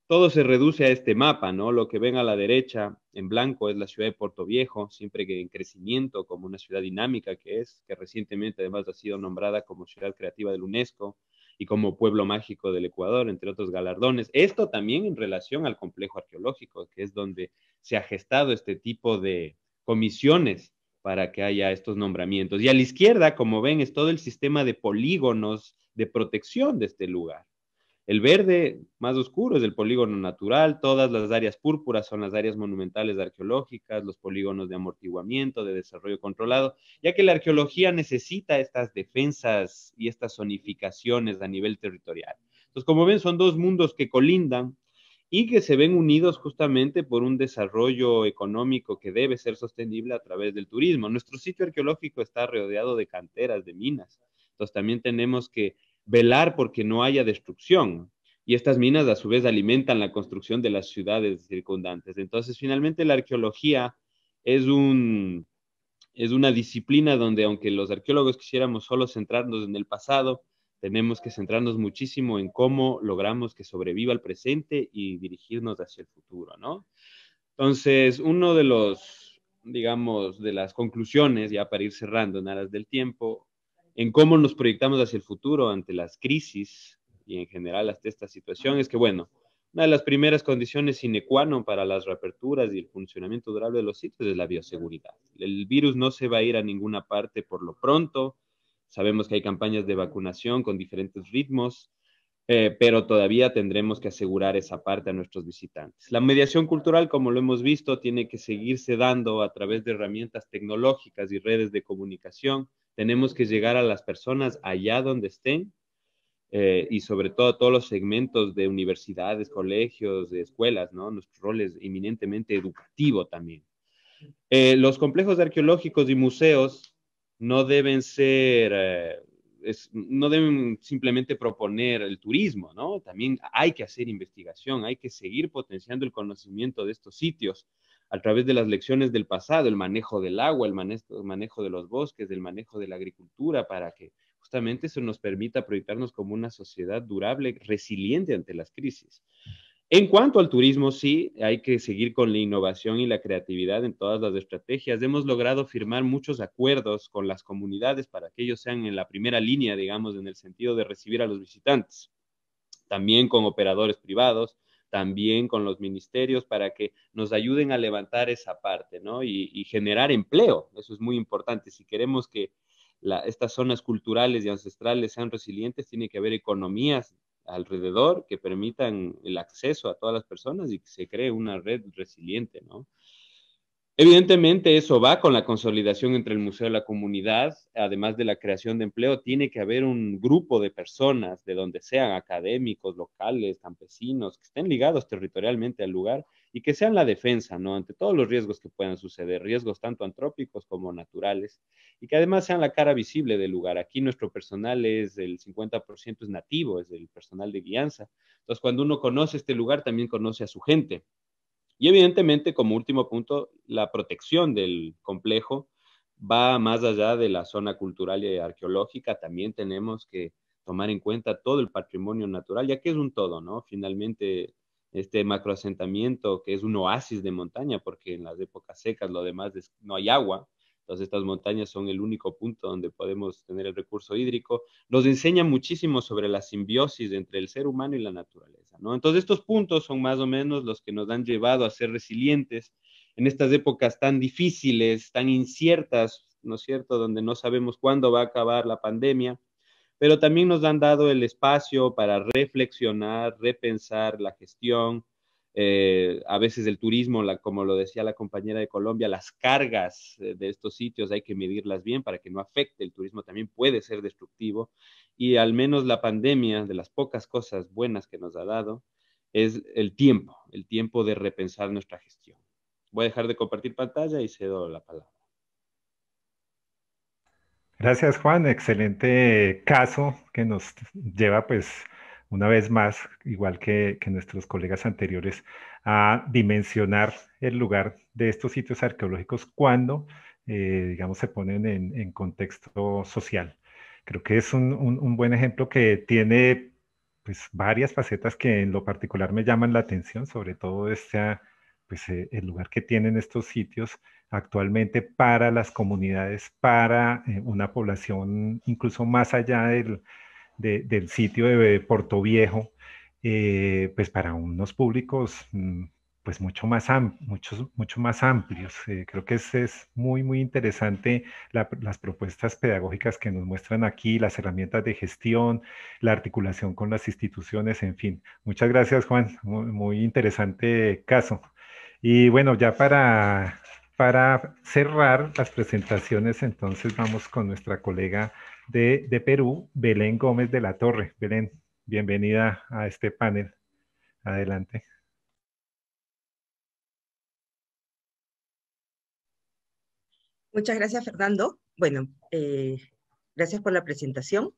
todo se reduce a este mapa, ¿no? Lo que ven a la derecha en blanco es la ciudad de Puerto Viejo, siempre que en crecimiento, como una ciudad dinámica que recientemente además ha sido nombrada como ciudad creativa del UNESCO y como pueblo mágico del Ecuador, entre otros galardones. Esto también en relación al complejo arqueológico, que es donde se ha gestado este tipo de comisiones para que haya estos nombramientos. Y a la izquierda, como ven, es todo el sistema de polígonos de protección de este lugar. El verde más oscuro es el polígono natural, todas las áreas púrpuras son las áreas monumentales arqueológicas, los polígonos de amortiguamiento, de desarrollo controlado, ya que la arqueología necesita estas defensas y estas zonificaciones a nivel territorial. Entonces, como ven, son dos mundos que colindan y que se ven unidos justamente por un desarrollo económico que debe ser sostenible a través del turismo. Nuestro sitio arqueológico está rodeado de canteras, de minas. Entonces, también tenemos que velar porque no haya destrucción. Y estas minas a su vez alimentan la construcción de las ciudades circundantes. Entonces, finalmente la arqueología es una disciplina donde aunque los arqueólogos quisiéramos solo centrarnos en el pasado, tenemos que centrarnos muchísimo en cómo logramos que sobreviva el presente y dirigirnos hacia el futuro, ¿no? Entonces, uno de los, digamos, de las conclusiones, ya para ir cerrando en aras del tiempo, en cómo nos proyectamos hacia el futuro ante las crisis y en general hasta esta situación, es que, bueno, una de las primeras condiciones sine qua non para las reaperturas y el funcionamiento durable de los sitios es la bioseguridad. El virus no se va a ir a ninguna parte por lo pronto. Sabemos que hay campañas de vacunación con diferentes ritmos, pero todavía tendremos que asegurar esa parte a nuestros visitantes. La mediación cultural, como lo hemos visto, tiene que seguirse dando a través de herramientas tecnológicas y redes de comunicación. Tenemos que llegar a las personas allá donde estén y sobre todo a todos los segmentos de universidades, colegios, de escuelas, ¿no? Nuestro rol es eminentemente educativo también. Los complejos arqueológicos y museos no deben ser, no deben simplemente proponer el turismo, ¿no? También hay que hacer investigación, hay que seguir potenciando el conocimiento de estos sitios a través de las lecciones del pasado, el manejo del agua, el manejo de los bosques, el manejo de la agricultura, para que justamente eso nos permita proyectarnos como una sociedad durable, resiliente ante las crisis. En cuanto al turismo, sí, hay que seguir con la innovación y la creatividad en todas las estrategias. Hemos logrado firmar muchos acuerdos con las comunidades para que ellos sean en la primera línea, digamos, en el sentido de recibir a los visitantes. También con operadores privados, también con los ministerios para que nos ayuden a levantar esa parte, ¿no? Y generar empleo. Eso es muy importante. Si queremos que estas zonas culturales y ancestrales sean resilientes, tiene que haber economías alrededor que permitan el acceso a todas las personas y que se cree una red resiliente, ¿no? Evidentemente eso va con la consolidación entre el museo y la comunidad, además de la creación de empleo, tiene que haber un grupo de personas, de donde sean académicos, locales, campesinos, que estén ligados territorialmente al lugar y que sean la defensa, ¿no? Ante todos los riesgos que puedan suceder, riesgos tanto antrópicos como naturales, y que además sean la cara visible del lugar. Aquí nuestro personal es el 50% es nativo, es el personal de guianza. Entonces, cuando uno conoce este lugar, también conoce a su gente. Y evidentemente, como último punto, la protección del complejo va más allá de la zona cultural y arqueológica. También tenemos que tomar en cuenta todo el patrimonio natural, ya que es un todo, ¿no? Finalmente, este macroasentamiento, que es un oasis de montaña, porque en las épocas secas lo demás no hay agua, entonces estas montañas son el único punto donde podemos tener el recurso hídrico, nos enseña muchísimo sobre la simbiosis entre el ser humano y la naturaleza, ¿no? Entonces estos puntos son más o menos los que nos han llevado a ser resilientes en estas épocas tan difíciles, tan inciertas, ¿no es cierto?, donde no sabemos cuándo va a acabar la pandemia, pero también nos han dado el espacio para reflexionar, repensar la gestión, a veces el turismo, como lo decía la compañera de Colombia, las cargas de estos sitios hay que medirlas bien para que no afecte. El turismo también puede ser destructivo y al menos la pandemia, de las pocas cosas buenas que nos ha dado, es el tiempo de repensar nuestra gestión. Voy a dejar de compartir pantalla y cedo la palabra. Gracias, Juan. Excelente caso que nos lleva, pues, una vez más, igual que nuestros colegas anteriores, a dimensionar el lugar de estos sitios arqueológicos cuando, digamos, se ponen en contexto social. Creo que es un buen ejemplo que tiene, pues, varias facetas que en lo particular me llaman la atención, sobre todo pues, el lugar que tienen estos sitios actualmente para las comunidades, para una población incluso más allá del sitio de Portoviejo, pues para unos públicos pues mucho más amplios. Creo que es muy, muy interesante las propuestas pedagógicas que nos muestran aquí, las herramientas de gestión, la articulación con las instituciones, en fin. Muchas gracias, Juan. Muy, muy interesante caso. Y bueno, ya para cerrar las presentaciones, entonces vamos con nuestra colega de Perú, Belén Gómez de la Torre. Belén, bienvenida a este panel. Adelante. Muchas gracias, Fernando. Bueno, gracias por la presentación.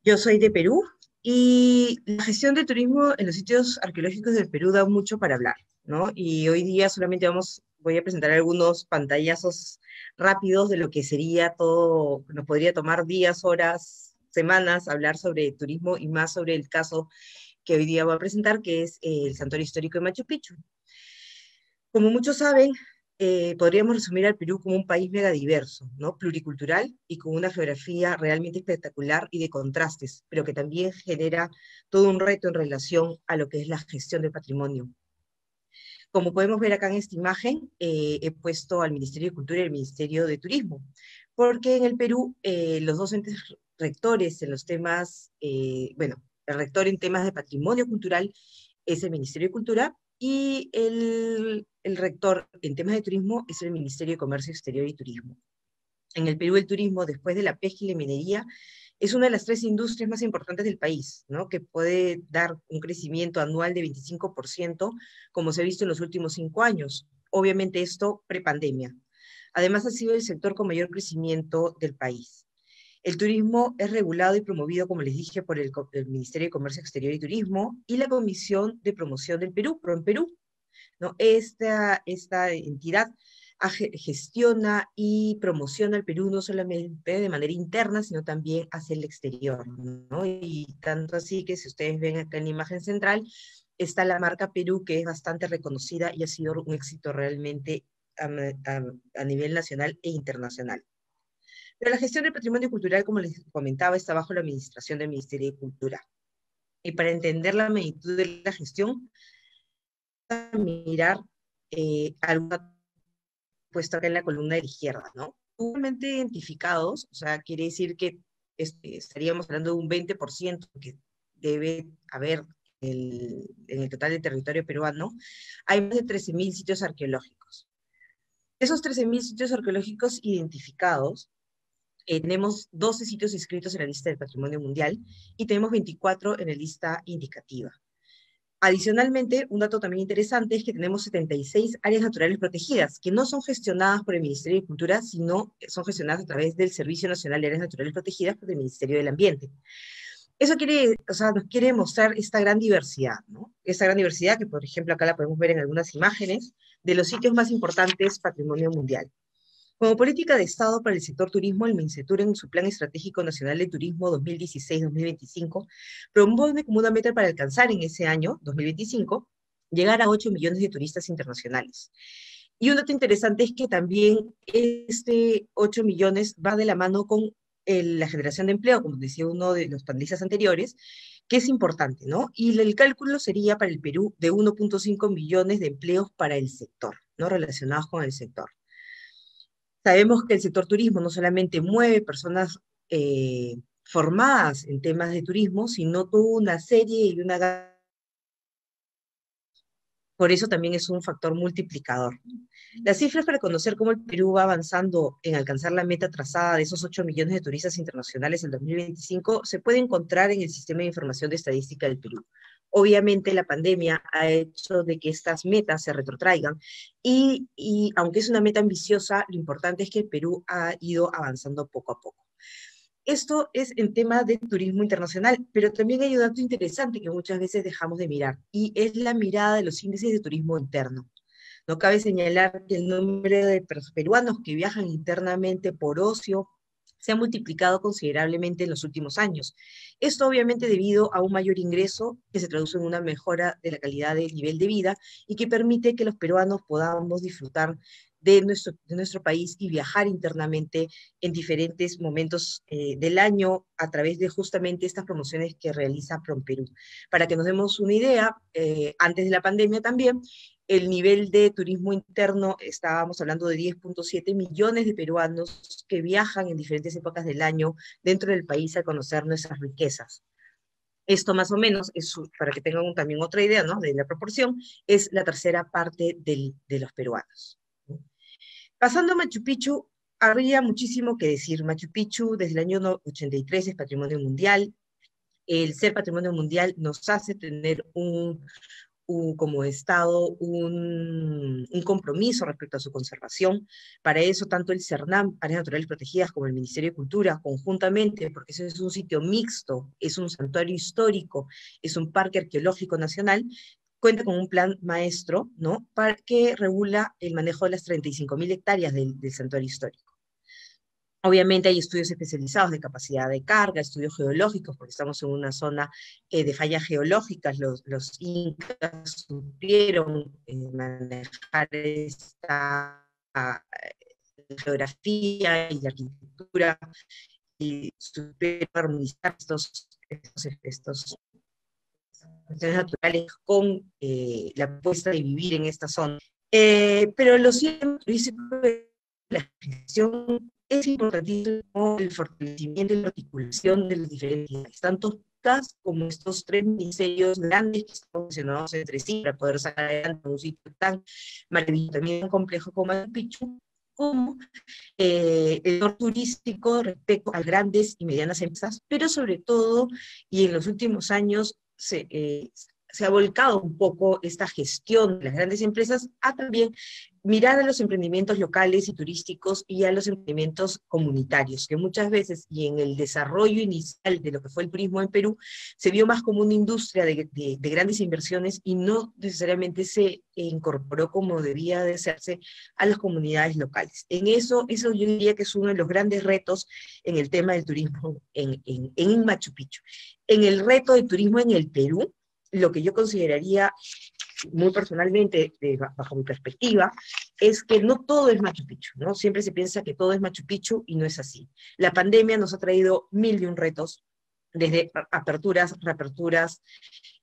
Yo soy de Perú y la gestión del turismo en los sitios arqueológicos del Perú da mucho para hablar, ¿no? Y hoy día solamente voy a presentar algunos pantallazos rápidos de lo que sería todo, nos podría tomar días, horas, semanas hablar sobre turismo y más sobre el caso que hoy día voy a presentar, que es el Santuario Histórico de Machu Picchu. Como muchos saben, podríamos resumir al Perú como un país megadiverso, ¿no? Pluricultural y con una geografía realmente espectacular y de contrastes, pero que también genera todo un reto en relación a lo que es la gestión del patrimonio. Como podemos ver acá en esta imagen, he puesto al Ministerio de Cultura y al Ministerio de Turismo, porque en el Perú los dos entes rectores en los temas, bueno, el rector en temas de patrimonio cultural es el Ministerio de Cultura y el rector en temas de turismo es el Ministerio de Comercio Exterior y Turismo. En el Perú el turismo, después de la pesca y la minería, es una de las 3 industrias más importantes del país, ¿no? Que puede dar un crecimiento anual de 25%, como se ha visto en los últimos 5 años. Obviamente esto prepandemia. Además ha sido el sector con mayor crecimiento del país. El turismo es regulado y promovido, como les dije, por el Ministerio de Comercio Exterior y Turismo y la Comisión de Promoción del Perú, PROMPERÚ, ¿no? Esta entidad gestiona y promociona el Perú no solamente de manera interna, sino también hacia el exterior, ¿no? Y tanto así que si ustedes ven acá en la imagen central, está la marca Perú, que es bastante reconocida y ha sido un éxito realmente a nivel nacional e internacional. Pero la gestión del patrimonio cultural, como les comentaba, está bajo la administración del Ministerio de Cultura. Y para entender la magnitud de la gestión, vamos a mirar alguna puesta acá en la columna de la izquierda, ¿no? Igualmente identificados, o sea, quiere decir que estaríamos hablando de un 20% que debe haber en el total del territorio peruano. Hay más de 13.000 sitios arqueológicos. Esos 13.000 sitios arqueológicos identificados, tenemos 12 sitios inscritos en la lista del Patrimonio Mundial y tenemos 24 en la lista indicativa. Adicionalmente, un dato también interesante es que tenemos 76 áreas naturales protegidas, que no son gestionadas por el Ministerio de Cultura, sino son gestionadas a través del Servicio Nacional de Áreas Naturales Protegidas por el Ministerio del Ambiente. Eso nos quiere mostrar esta gran diversidad, ¿no? Esta gran diversidad que, por ejemplo, acá la podemos ver en algunas imágenes, de los sitios más importantes Patrimonio Mundial. Como política de Estado para el sector turismo, el MINCETUR en su Plan Estratégico Nacional de Turismo 2016-2025 promueve como una meta para alcanzar en ese año, 2025, llegar a 8 millones de turistas internacionales. Y un dato interesante es que también este 8 millones va de la mano con la generación de empleo, como decía uno de los panelistas anteriores, que es importante, ¿no? Y el cálculo sería para el Perú de 1.5 millones de empleos para el sector, ¿no? Relacionados con el sector. Sabemos que el sector turismo no solamente mueve personas formadas en temas de turismo, sino toda una serie y una... Por eso también es un factor multiplicador. Las cifras para conocer cómo el Perú va avanzando en alcanzar la meta trazada de esos 8 millones de turistas internacionales en 2025 se puede encontrar en el Sistema de Información de Estadística del Perú. Obviamente la pandemia ha hecho de que estas metas se retrotraigan y aunque es una meta ambiciosa, lo importante es que el Perú ha ido avanzando poco a poco. Esto es en tema de turismo internacional, pero también hay un dato interesante que muchas veces dejamos de mirar, y es la mirada de los índices de turismo interno. No cabe señalar que el número de peruanos que viajan internamente por ocio se ha multiplicado considerablemente en los últimos años. Esto obviamente debido a un mayor ingreso que se traduce en una mejora de la calidad del nivel de vida y que permite que los peruanos podamos disfrutar de nuestro país y viajar internamente en diferentes momentos del año a través de justamente estas promociones que realiza PromPerú. Para que nos demos una idea, antes de la pandemia también, el nivel de turismo interno, estábamos hablando de 10.7 millones de peruanos que viajan en diferentes épocas del año dentro del país a conocer nuestras riquezas. Esto más o menos, para que tengan también otra idea, ¿no?, de la proporción, es la tercera parte de los peruanos. Pasando a Machu Picchu, habría muchísimo que decir. Machu Picchu desde el año 83 es patrimonio mundial. El ser patrimonio mundial nos hace tener como Estado un compromiso respecto a su conservación. Para eso, tanto el CERNAM, Áreas Naturales Protegidas, como el Ministerio de Cultura, conjuntamente, porque eso es un sitio mixto, es un santuario histórico, es un parque arqueológico nacional, cuenta con un plan maestro, ¿no?, para que regula el manejo de las 35.000 hectáreas del santuario histórico. Obviamente hay estudios especializados de capacidad de carga, estudios geológicos, porque estamos en una zona de fallas geológicas. Los incas supieron manejar esta geografía y arquitectura y supieron armonizar estos cuestiones naturales con la apuesta de vivir en esta zona. Pero lo cierto es que la gestión es importantísimo el fortalecimiento y la articulación de las diferentes, tanto CAS como estos tres ministerios grandes que están funcionados entre sí para poder sacar adelante un sitio tan maravilloso, también tan complejo como Machu Picchu, como el sector turístico respecto a grandes y medianas empresas, pero sobre todo, y en los últimos años, se ha volcado un poco esta gestión de las grandes empresas a también mirar a los emprendimientos locales y turísticos y a los emprendimientos comunitarios, que muchas veces, y en el desarrollo inicial de lo que fue el turismo en Perú, se vio más como una industria de grandes inversiones y no necesariamente se incorporó como debía de hacerse a las comunidades locales. En eso yo diría que es uno de los grandes retos en el tema del turismo en Machu Picchu. En el reto de turismo en el Perú, lo que yo consideraría muy personalmente, bajo mi perspectiva, es que no todo es Machu Picchu, ¿no? Siempre se piensa que todo es Machu Picchu y no es así. La pandemia nos ha traído 1001 retos, desde aperturas, reaperturas.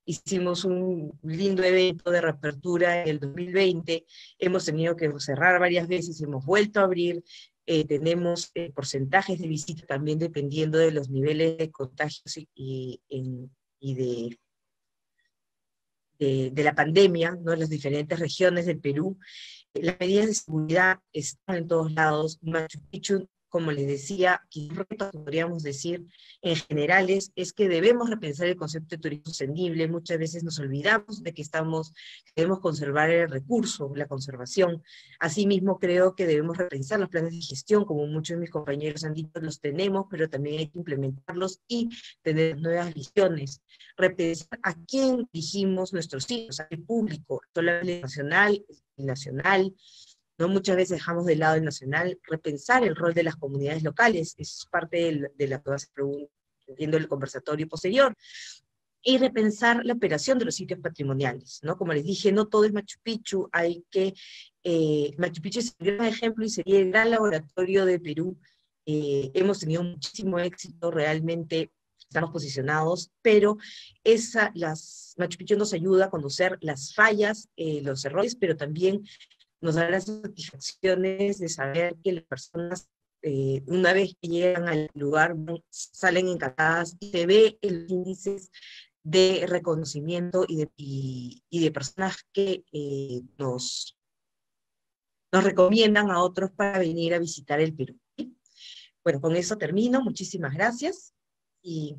Hicimos un lindo evento de reapertura en el 2020, hemos tenido que cerrar varias veces, hemos vuelto a abrir, tenemos porcentajes de visita también dependiendo de los niveles de contagios y de la pandemia, ¿no?, en las diferentes regiones del Perú. Las medidas de seguridad están en todos lados. Machu Picchu, como les decía, que podríamos decir en generales, es que debemos repensar el concepto de turismo sostenible. Muchas veces nos olvidamos de que debemos conservar el recurso, la conservación. Asimismo, creo que debemos repensar los planes de gestión, como muchos de mis compañeros han dicho, los tenemos, pero también hay que implementarlos y tener nuevas visiones. Repensar a quién dirigimos nuestros sitios, a qué público, solamente nacional, ¿no? Muchas veces dejamos de lado el nacional, repensar el rol de las comunidades locales, es parte de la que vas a preguntar, entiendo, el conversatorio posterior, y repensar la operación de los sitios patrimoniales, ¿no? Como les dije, no todo es Machu Picchu, Machu Picchu es un gran ejemplo y sería el gran laboratorio de Perú. Hemos tenido muchísimo éxito, realmente estamos posicionados, pero Machu Picchu nos ayuda a conocer las fallas, los errores, pero también nos da las satisfacciones de saber que las personas, una vez que llegan al lugar, salen encantadas y se ve el índices de reconocimiento y de personas que nos recomiendan a otros para venir a visitar el Perú. Bueno, con eso termino. Muchísimas gracias y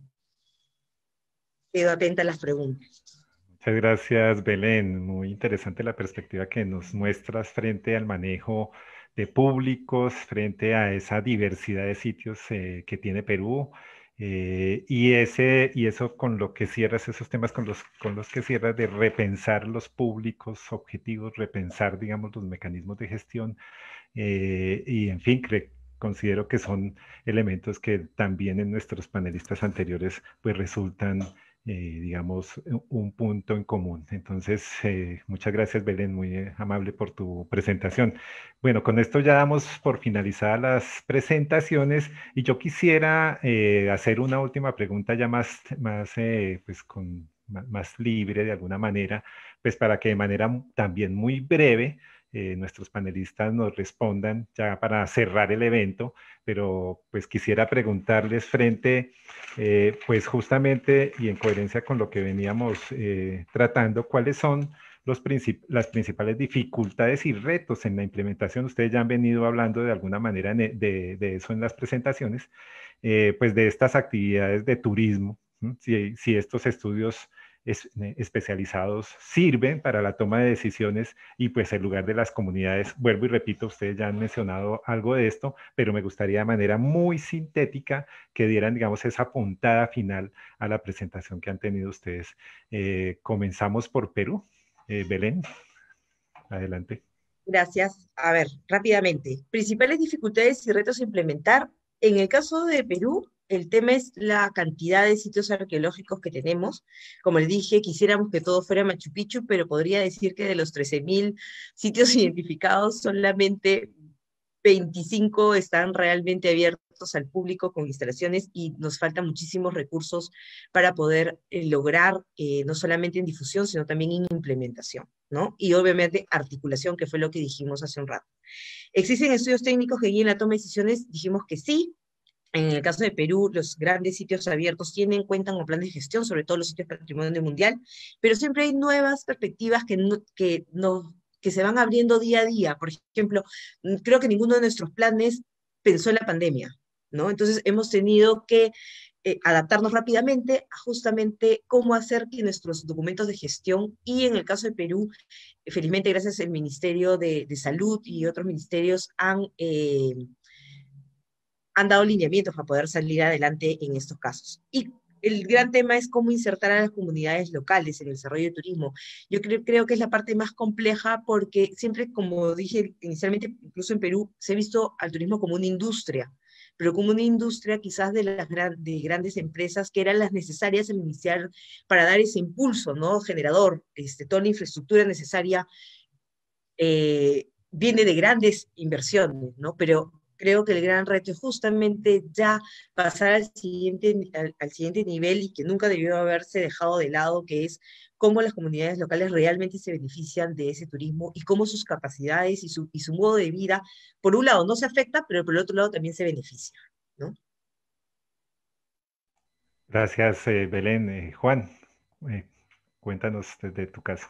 quedo atenta a las preguntas. Muchas gracias, Belén. Muy interesante la perspectiva que nos muestras frente al manejo de públicos, frente a esa diversidad de sitios que tiene Perú. Y eso con lo que cierras, esos temas con los que cierras de repensar los públicos objetivos, repensar, digamos, los mecanismos de gestión. Y en fin, considero que son elementos que también en nuestros panelistas anteriores pues resultan, digamos, un punto en común. Entonces, muchas gracias, Belén, muy amable por tu presentación. Bueno, con esto ya damos por finalizadas las presentaciones y yo quisiera hacer una última pregunta ya pues más libre de alguna manera, pues para que de manera también muy breve nuestros panelistas nos respondan ya para cerrar el evento, pero pues quisiera preguntarles pues justamente y en coherencia con lo que veníamos tratando, ¿cuáles son las principales dificultades y retos en la implementación? Ustedes ya han venido hablando de alguna manera de eso en las presentaciones, pues de estas actividades de turismo, si estos estudios especializados sirven para la toma de decisiones y pues el lugar de las comunidades. Vuelvo y repito, ustedes ya han mencionado algo de esto, pero me gustaría de manera muy sintética que dieran, digamos, esa puntada final a la presentación que han tenido ustedes. Comenzamos por Perú. Belén, adelante. Gracias. A ver, rápidamente. Principales dificultades y retos a implementar. En el caso de Perú, el tema es la cantidad de sitios arqueológicos que tenemos. Como les dije, quisiéramos que todo fuera Machu Picchu, pero podría decir que de los 13.000 sitios identificados, solamente 25 están realmente abiertos al público con instalaciones y nos faltan muchísimos recursos para poder lograr no solamente en difusión, sino también en implementación, ¿no? Y obviamente articulación, que fue lo que dijimos hace un rato. ¿Existen estudios técnicos que guíen la toma de decisiones? Dijimos que sí. En el caso de Perú, los grandes sitios abiertos cuentan con planes de gestión, sobre todo los sitios patrimonio mundial, pero siempre hay nuevas perspectivas que se van abriendo día a día. Por ejemplo, creo que ninguno de nuestros planes pensó en la pandemia, ¿no? Entonces hemos tenido que adaptarnos rápidamente a justamente cómo hacer que nuestros documentos de gestión, y en el caso de Perú, felizmente gracias al Ministerio de Salud y otros ministerios han dado lineamientos para poder salir adelante en estos casos. Y el gran tema es cómo insertar a las comunidades locales en el desarrollo de turismo. Yo creo que es la parte más compleja porque siempre, como dije inicialmente, incluso en Perú, se ha visto al turismo como una industria, pero como una industria quizás de grandes empresas que eran las necesarias al iniciar para dar ese impulso, ¿no? Generador, toda la infraestructura necesaria viene de grandes inversiones, ¿no? Pero creo que el gran reto es justamente ya pasar al siguiente nivel y que nunca debió haberse dejado de lado, que es cómo las comunidades locales realmente se benefician de ese turismo y cómo sus capacidades y su modo de vida, por un lado no se afecta, pero por el otro lado también se beneficia, ¿no? Gracias, Belén. Juan, cuéntanos desde tu caso.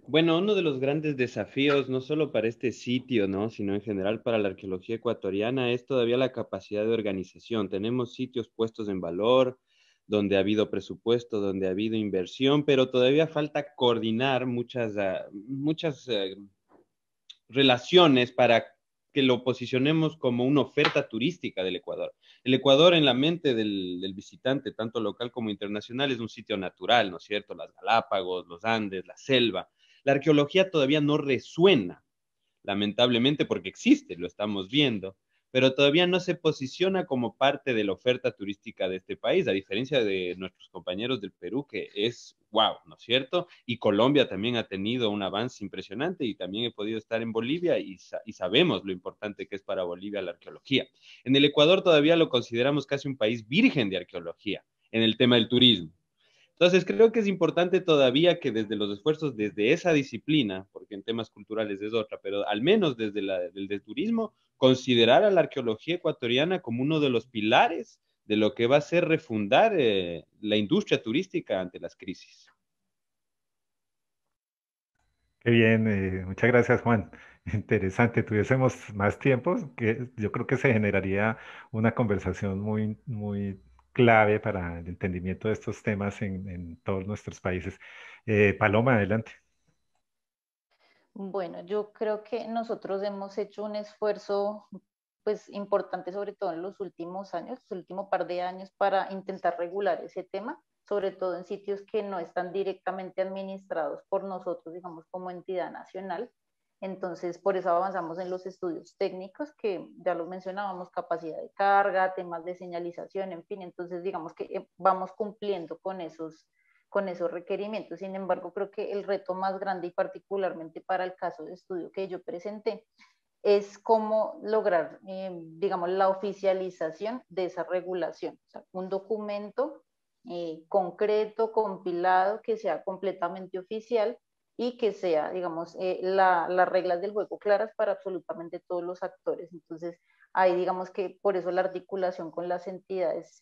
Bueno, uno de los grandes desafíos, no solo para este sitio, ¿no? Sino en general para la arqueología ecuatoriana, es todavía la capacidad de organización. Tenemos sitios puestos en valor, donde ha habido presupuesto, donde ha habido inversión, pero todavía falta coordinar muchas relaciones para que lo posicionemos como una oferta turística del Ecuador. El Ecuador en la mente del visitante, tanto local como internacional, es un sitio natural, ¿no es cierto? Las Galápagos, los Andes, la selva. La arqueología todavía no resuena. lamentablemente porque existe, lo estamos viendo, pero todavía no se posiciona como parte de la oferta turística de este país, a diferencia de nuestros compañeros del Perú, que es wow, ¿no es cierto? Y Colombia también ha tenido un avance impresionante y también he podido estar en Bolivia y sabemos lo importante que es para Bolivia la arqueología. En el Ecuador todavía lo consideramos casi un país virgen de arqueología en el tema del turismo. Entonces, creo que es importante todavía que desde los esfuerzos, desde esa disciplina, porque en temas culturales es otra, pero al menos desde el turismo, considerar a la arqueología ecuatoriana como uno de los pilares de lo que va a ser refundar la industria turística ante las crisis. Qué bien, muchas gracias, Juan. Interesante, tuviésemos más tiempo, que yo creo que se generaría una conversación muy clave para el entendimiento de estos temas en todos nuestros países. Paloma, adelante. Bueno, yo creo que nosotros hemos hecho un esfuerzo pues importante, sobre todo en los últimos años, el último par de años, para intentar regular ese tema, sobre todo en sitios que no están directamente administrados por nosotros, digamos, como entidad nacional. Entonces, por eso avanzamos en los estudios técnicos, que ya los mencionábamos, capacidad de carga, temas de señalización, en fin, entonces digamos que vamos cumpliendo con esos requerimientos. Sin embargo, creo que el reto más grande y particularmente para el caso de estudio que yo presenté es cómo lograr, digamos, la oficialización de esa regulación. O sea, un documento concreto, compilado, que sea completamente oficial y que sea, digamos, las reglas del juego claras para absolutamente todos los actores. Entonces, ahí digamos que por eso la articulación con las entidades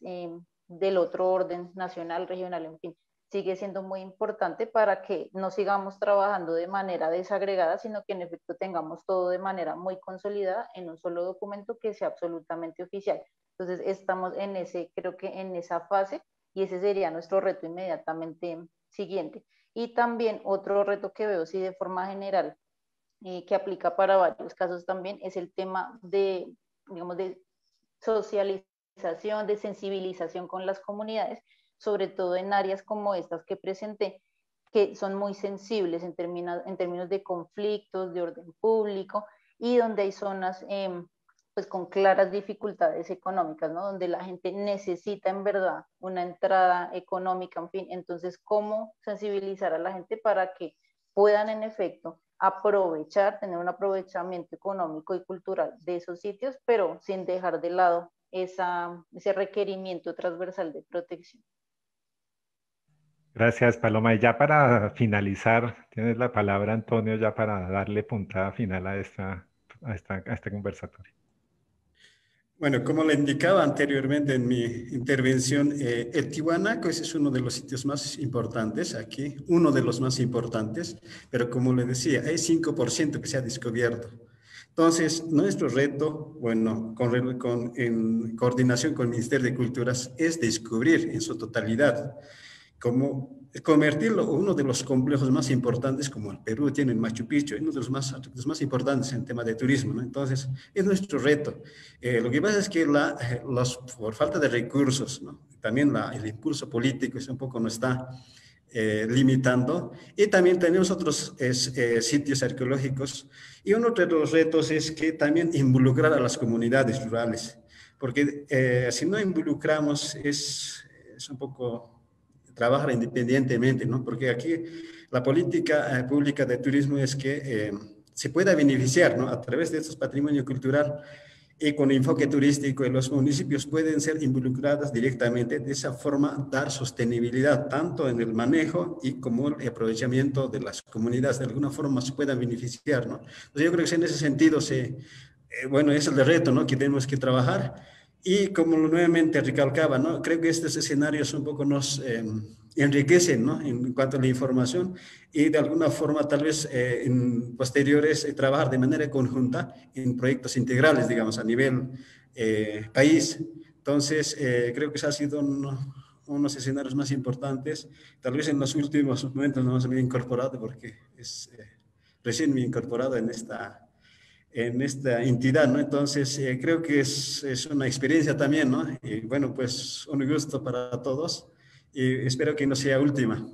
del otro orden, nacional, regional, en fin, sigue siendo muy importante para que no sigamos trabajando de manera desagregada, sino que en efecto tengamos todo de manera muy consolidada en un solo documento que sea absolutamente oficial. Entonces estamos en ese, creo que en esa fase, y ese sería nuestro reto inmediatamente siguiente. Y también otro reto que veo, sí, de forma general, que aplica para varios casos también, es el tema de, digamos, de socialización, de sensibilización con las comunidades, sobre todo en áreas como estas que presenté, que son muy sensibles en términos de conflictos, de orden público, y donde hay zonas pues con claras dificultades económicas, ¿no? Donde la gente necesita en verdad una entrada económica, en fin. Entonces, ¿cómo sensibilizar a la gente para que puedan en efecto aprovechar, tener un aprovechamiento económico y cultural de esos sitios, pero sin dejar de lado ese requerimiento transversal de protección? Gracias, Paloma. Y ya para finalizar, tienes la palabra, Antonio, ya para darle puntada final a este conversatorio. Bueno, como le indicaba anteriormente en mi intervención, el Tiwanaku ese es uno de los sitios más importantes aquí, uno de los más importantes, pero como le decía, hay 5% que se ha descubierto. Entonces, nuestro reto, bueno, en coordinación con el Ministerio de Culturas, es descubrir en su totalidad, como convertirlo en uno de los complejos más importantes, como el Perú tiene en Machu Picchu, uno de los más importantes en tema de turismo, ¿no? Entonces, es nuestro reto. Lo que pasa es que por falta de recursos, ¿no? También el impulso político es un poco nos está limitando, y también tenemos otros sitios arqueológicos, y uno de los retos es que también involucrar a las comunidades rurales, porque si no involucramos es un poco trabajar independientemente, ¿no? Porque aquí la política pública de turismo es que se pueda beneficiar, ¿no? A través de estos patrimonio cultural y con enfoque turístico, en los municipios pueden ser involucradas directamente, de esa forma dar sostenibilidad tanto en el manejo y como el aprovechamiento de las comunidades, de alguna forma se puedan beneficiar, ¿no? Entonces yo creo que en ese sentido, bueno, ese es el reto, ¿no? Que tenemos que trabajar. Y como nuevamente recalcaba, ¿no? Creo que estos escenarios un poco nos enriquecen, ¿no? En cuanto a la información, y de alguna forma tal vez en posteriores trabajar de manera conjunta en proyectos integrales, digamos, a nivel país. Entonces, creo que ese ha sido unos escenarios más importantes. Tal vez en los últimos momentos no se me he incorporado porque recién me he incorporado en esta entidad, ¿no? Entonces, creo que es una experiencia también, ¿no? Y bueno, pues un gusto para todos y espero que no sea última.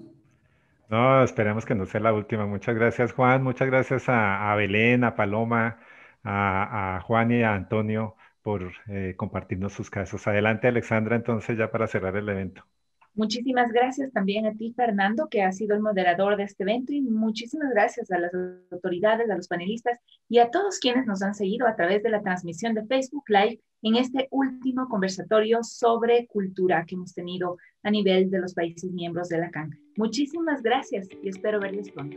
No, esperemos que no sea la última. Muchas gracias, Juan. Muchas gracias a Belén, a Paloma, a Juan y a Antonio por compartirnos sus casos. Adelante, Alexandra, entonces ya para cerrar el evento. Muchísimas gracias también a ti, Fernando, que has sido el moderador de este evento, y muchísimas gracias a las autoridades, a los panelistas y a todos quienes nos han seguido a través de la transmisión de Facebook Live en este último conversatorio sobre cultura que hemos tenido a nivel de los países miembros de la CAN. Muchísimas gracias y espero verles pronto.